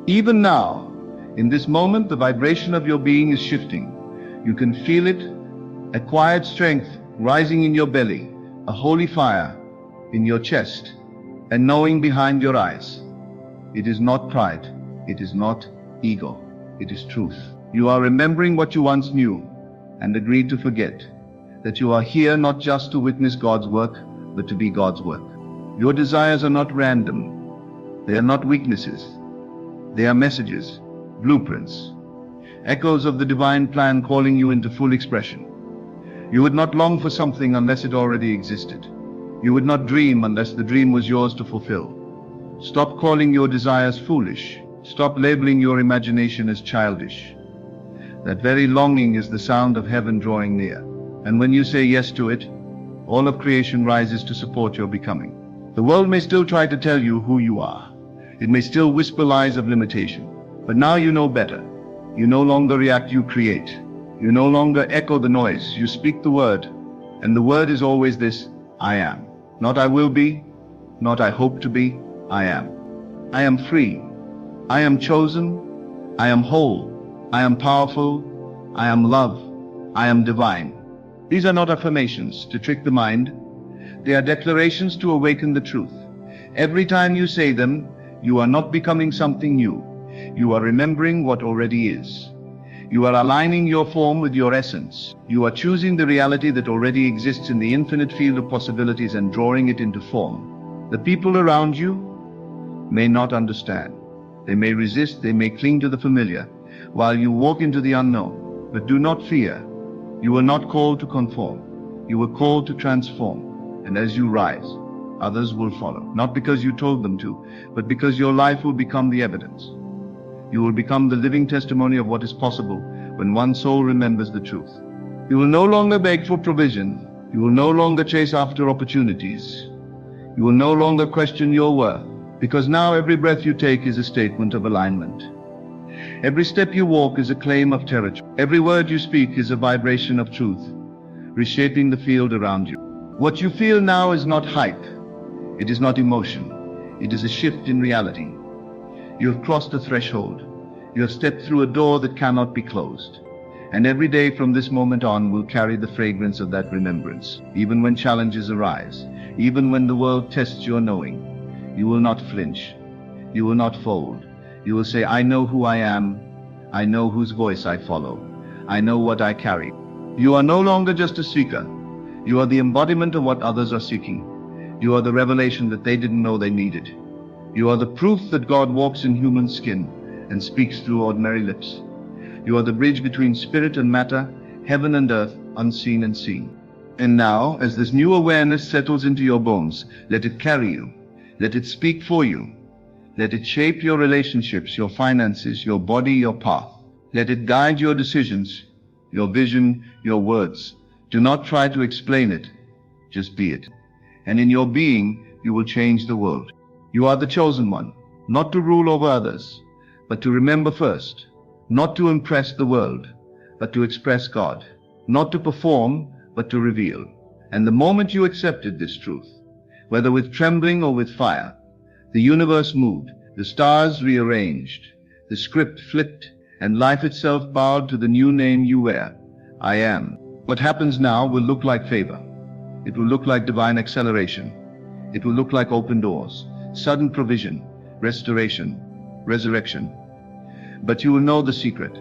Even now, in this moment, the vibration of your being is shifting. You can feel it, a quiet strength rising in your belly, a holy fire in your chest, and knowing behind your eyes. It is not pride, it is not ego, it is truth. You are remembering what you once knew and agreed to forget, that you are here not just to witness God's work, but to be God's work. Your desires are not random, they are not weaknesses, they are messages, blueprints, echoes of the divine plan calling you into full expression. You would not long for something unless it already existed. You would not dream unless the dream was yours to fulfill. Stop calling your desires foolish. Stop labeling your imagination as childish. That very longing is the sound of heaven drawing near. And when you say yes to it, all of creation rises to support your becoming. The world may still try to tell you who you are. It may still whisper lies of limitation. But now you know better. You no longer react, you create. You no longer echo the noise, you speak the word. And the word is always this: I am. Not I will be, not I hope to be, I am. I am free. I am chosen. I am whole. I am powerful. I am love. I am divine. These are not affirmations to trick the mind. They are declarations to awaken the truth. Every time you say them, you are not becoming something new. You are remembering what already is. You are aligning your form with your essence. You are choosing the reality that already exists in the infinite field of possibilities and drawing it into form. The people around you may not understand. They may resist, they may cling to the familiar, while you walk into the unknown. But do not fear. You were not called to conform. You were called to transform. And as you rise, others will follow. Not because you told them to, but because your life will become the evidence. You will become the living testimony of what is possible when one soul remembers the truth. You will no longer beg for provision. You will no longer chase after opportunities. You will no longer question your worth, because now every breath you take is a statement of alignment. Every step you walk is a claim of territory. Every word you speak is a vibration of truth, reshaping the field around you. What you feel now is not hype. It is not emotion. It is a shift in reality. You have crossed a threshold. You have stepped through a door that cannot be closed. And every day from this moment on will carry the fragrance of that remembrance. Even when challenges arise, even when the world tests your knowing, you will not flinch. You will not fold. You will say, I know who I am. I know whose voice I follow. I know what I carry. You are no longer just a seeker. You are the embodiment of what others are seeking. You are the revelation that they didn't know they needed. You are the proof that God walks in human skin and speaks through ordinary lips. You are the bridge between spirit and matter, heaven and earth, unseen and seen. And now, as this new awareness settles into your bones, let it carry you. Let it speak for you. Let it shape your relationships, your finances, your body, your path. Let it guide your decisions, your vision, your words. Do not try to explain it. Just be it. And in your being, you will change the world. You are the chosen one, not to rule over others, but to remember first, not to impress the world, but to express God, not to perform, but to reveal. And the moment you accepted this truth, whether with trembling or with fire, the universe moved, the stars rearranged, the script flipped, and life itself bowed to the new name you wear. I am. What happens now will look like favor. It will look like divine acceleration. It will look like open doors, sudden provision, restoration, resurrection. But you will know the secret.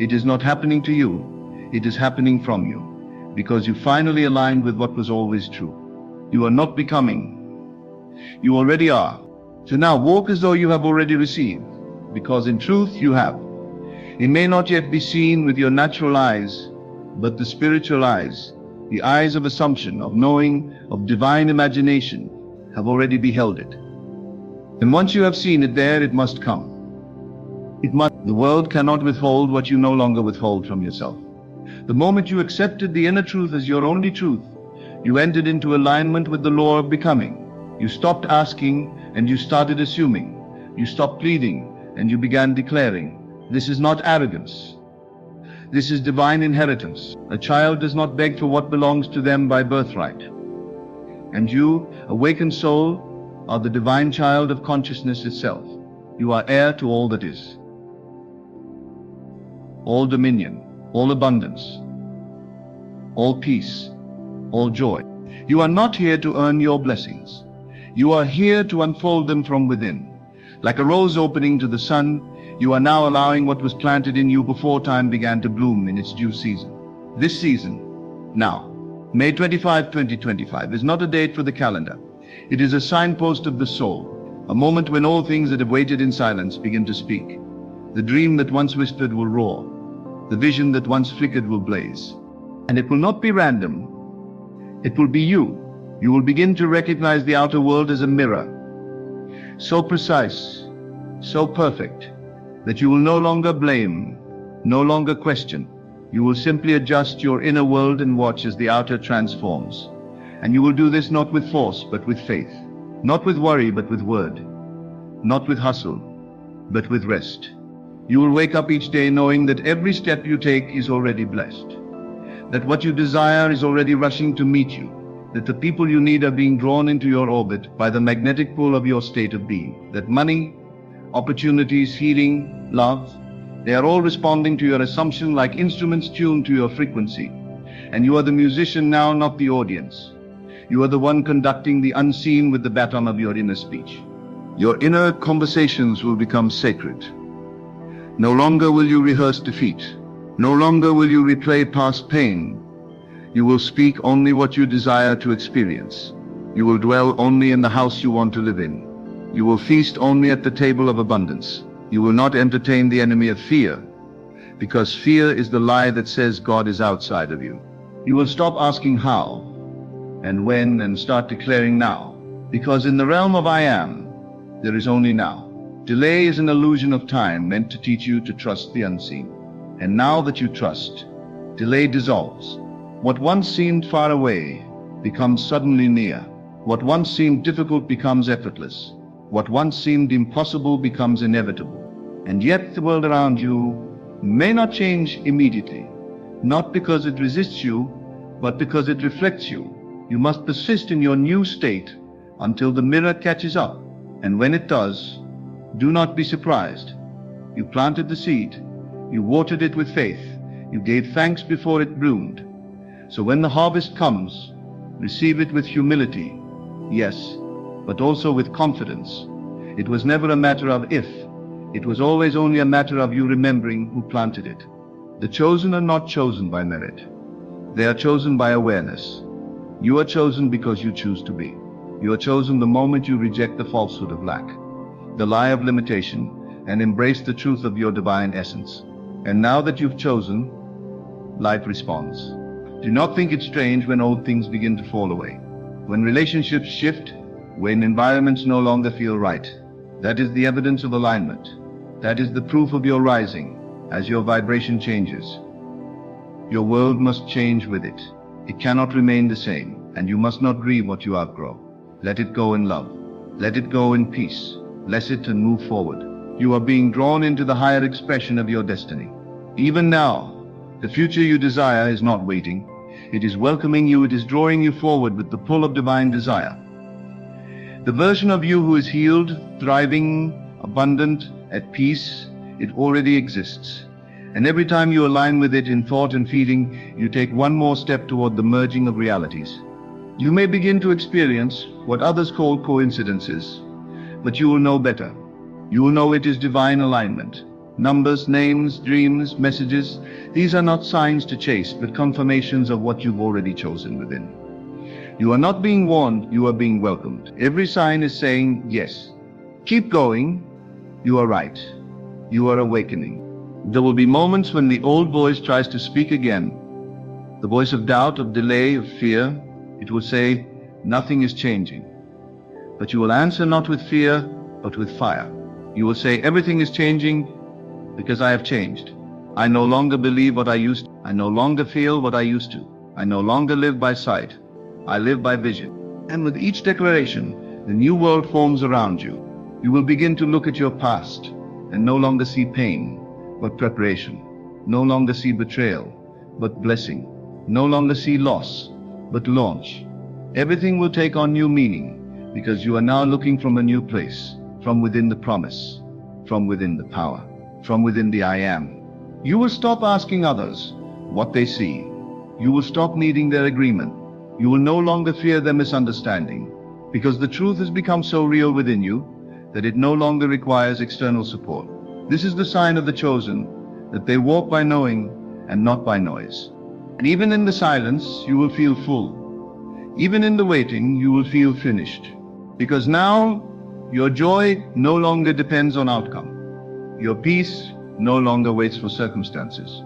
It is not happening to you. It is happening from you, because you finally aligned with what was always true. You are not becoming. You already are. So now walk as though you have already received. because in truth you have. It may not yet be seen with your natural eyes, but the spiritual eyes, the eyes of assumption, of knowing, of divine imagination, have already beheld it. And once you have seen it there, it must come. It must. The world cannot withhold what you no longer withhold from yourself. The moment you accepted the inner truth as your only truth, you entered into alignment with the law of becoming. You stopped asking and you started assuming. You stopped pleading and you began declaring. This is not arrogance. This is divine inheritance. A child does not beg for what belongs to them by birthright. And you, awakened soul, are the divine child of consciousness itself. You are heir to all that is. All dominion, all abundance, all peace, all joy. You are not here to earn your blessings. You are here to unfold them from within. Like a rose opening to the sun, you are now allowing what was planted in you before time began to bloom in its due season. This season, now, May 25, 2025, is not a date for the calendar. It is a signpost of the soul, a moment when all things that have waited in silence begin to speak. The dream that once whispered will roar. The vision that once flickered will blaze. And it will not be random. It will be you. You will begin to recognize the outer world as a mirror, so precise, so perfect, that you will no longer blame, no longer question. You will simply adjust your inner world and watch as the outer transforms. And you will do this not with force, but with faith. Not with worry, but with word. Not with hustle, but with rest. You will wake up each day knowing that every step you take is already blessed. That what you desire is already rushing to meet you. That the people you need are being drawn into your orbit by the magnetic pull of your state of being. That money, opportunities, healing, love, they are all responding to your assumption like instruments tuned to your frequency. And you are the musician now, not the audience. You are the one conducting the unseen with the baton of your inner speech. Your inner conversations will become sacred. No longer will you rehearse defeat. No longer will you replay past pain. You will speak only what you desire to experience. You will dwell only in the house you want to live in. You will feast only at the table of abundance. You will not entertain the enemy of fear, because fear is the lie that says God is outside of you. You will stop asking how and when and start declaring now, because in the realm of I am, there is only now. Delay is an illusion of time meant to teach you to trust the unseen. And now that you trust, delay dissolves. What once seemed far away becomes suddenly near. What once seemed difficult becomes effortless. What once seemed impossible becomes inevitable. And yet the world around you may not change immediately, not because it resists you, but because it reflects you. You must persist in your new state until the mirror catches up. And when it does, do not be surprised. You planted the seed. You watered it with faith. You gave thanks before it bloomed. So when the harvest comes, receive it with humility, yes, but also with confidence. It was never a matter of if. It was always only a matter of you remembering who planted it. The chosen are not chosen by merit. They are chosen by awareness. You are chosen because you choose to be. You are chosen the moment you reject the falsehood of lack, the lie of limitation, and embrace the truth of your divine essence. And now that you've chosen, life responds. Do not think it strange when old things begin to fall away. When relationships shift, when environments no longer feel right. That is the evidence of alignment. That is the proof of your rising as your vibration changes. Your world must change with it. It cannot remain the same, and you must not grieve what you outgrow. Let it go in love. Let it go in peace. Bless it and move forward. You are being drawn into the higher expression of your destiny. Even now, the future you desire is not waiting. It is welcoming you. It is drawing you forward with the pull of divine desire. The version of you who is healed, thriving, abundant, at peace, it already exists. And every time you align with it in thought and feeling, you take one more step toward the merging of realities. You may begin to experience what others call coincidences, but you will know better. You will know it is divine alignment. Numbers, names, dreams, messages, these are not signs to chase, but confirmations of what you've already chosen within. You are not being warned, you are being welcomed. Every sign is saying, yes, keep going, you are right. You are awakening. There will be moments when the old voice tries to speak again. The voice of doubt, of delay, of fear. It will say, nothing is changing. But you will answer not with fear, but with fire. You will say, everything is changing because I have changed. I no longer believe what I used to. I no longer feel what I used to. I no longer live by sight. I live by vision. And with each declaration, the new world forms around you. You will begin to look at your past and no longer see pain, but preparation. No longer see betrayal, but blessing. No longer see loss, but launch. Everything will take on new meaning because you are now looking from a new place, from within the promise, from within the power, from within the I am. You will stop asking others what they see. You will stop needing their agreement. You will no longer fear their misunderstanding because the truth has become so real within you that it no longer requires external support. This is the sign of the chosen, that they walk by knowing and not by noise. And even in the silence, you will feel full. Even in the waiting, you will feel finished. Because now, your joy no longer depends on outcome. Your peace no longer waits for circumstances.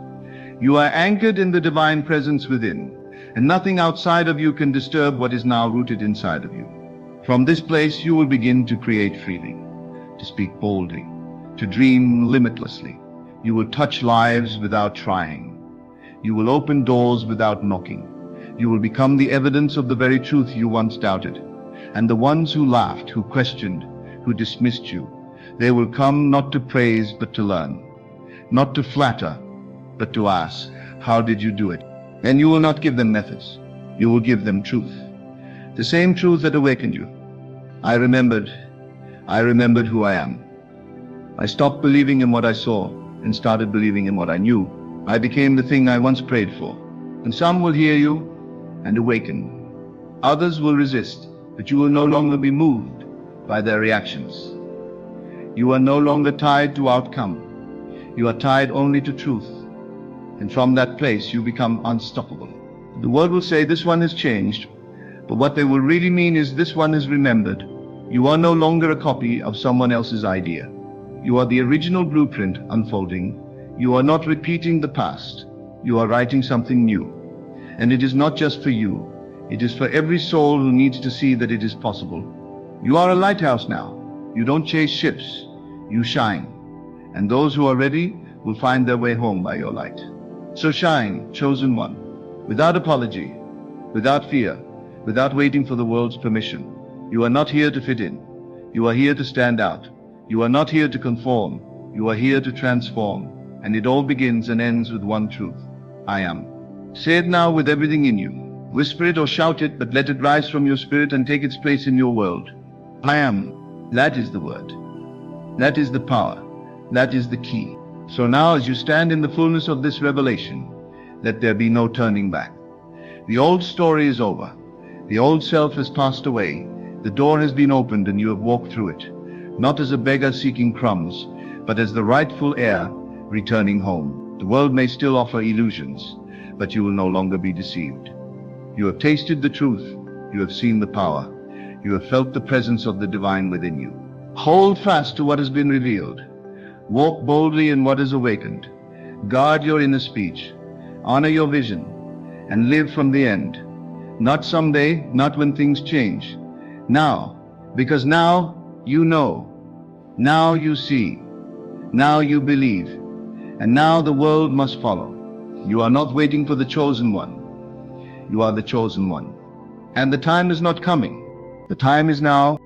You are anchored in the divine presence within, and nothing outside of you can disturb what is now rooted inside of you. From this place, you will begin to create freely, to speak boldly, to dream limitlessly. You will touch lives without trying. You will open doors without knocking. You will become the evidence of the very truth you once doubted. And the ones who laughed, who questioned, who dismissed you, they will come not to praise but to learn, not to flatter but to ask, how did you do it? And you will not give them methods. You will give them truth. The same truth that awakened you. I remembered who I am. I stopped believing in what I saw and started believing in what I knew. I became the thing I once prayed for. And some will hear you and awaken. Others will resist, but you will no longer be moved by their reactions. You are no longer tied to outcome. You are tied only to truth. And from that place, you become unstoppable. The world will say this one has changed, but what they will really mean is this one has remembered. You are no longer a copy of someone else's idea. You are the original blueprint unfolding. You are not repeating the past. You are writing something new. And it is not just for you. It is for every soul who needs to see that it is possible. You are a lighthouse now. You don't chase ships. You shine. And those who are ready will find their way home by your light. So shine, chosen one, without apology, without fear, without waiting for the world's permission. You are not here to fit in. You are here to stand out. You are not here to conform. You are here to transform. And it all begins and ends with one truth. I am. Say it now with everything in you. Whisper it or shout it, but let it rise from your spirit and take its place in your world. I am. That is the word. That is the power. That is the key. So now, as you stand in the fullness of this revelation, let there be no turning back. The old story is over. The old self has passed away. The door has been opened and you have walked through it, not as a beggar seeking crumbs, but as the rightful heir returning home. The world may still offer illusions, but you will no longer be deceived. You have tasted the truth. You have seen the power. You have felt the presence of the divine within you. Hold fast to what has been revealed. Walk boldly in what is awakened. Guard your inner speech. Honor your vision. And live from the end. Not someday, not when things change. Now. Because now you know. Now you see. Now you believe. And now the world must follow. You are not waiting for the chosen one. You are the chosen one. And the time is not coming. The time is now.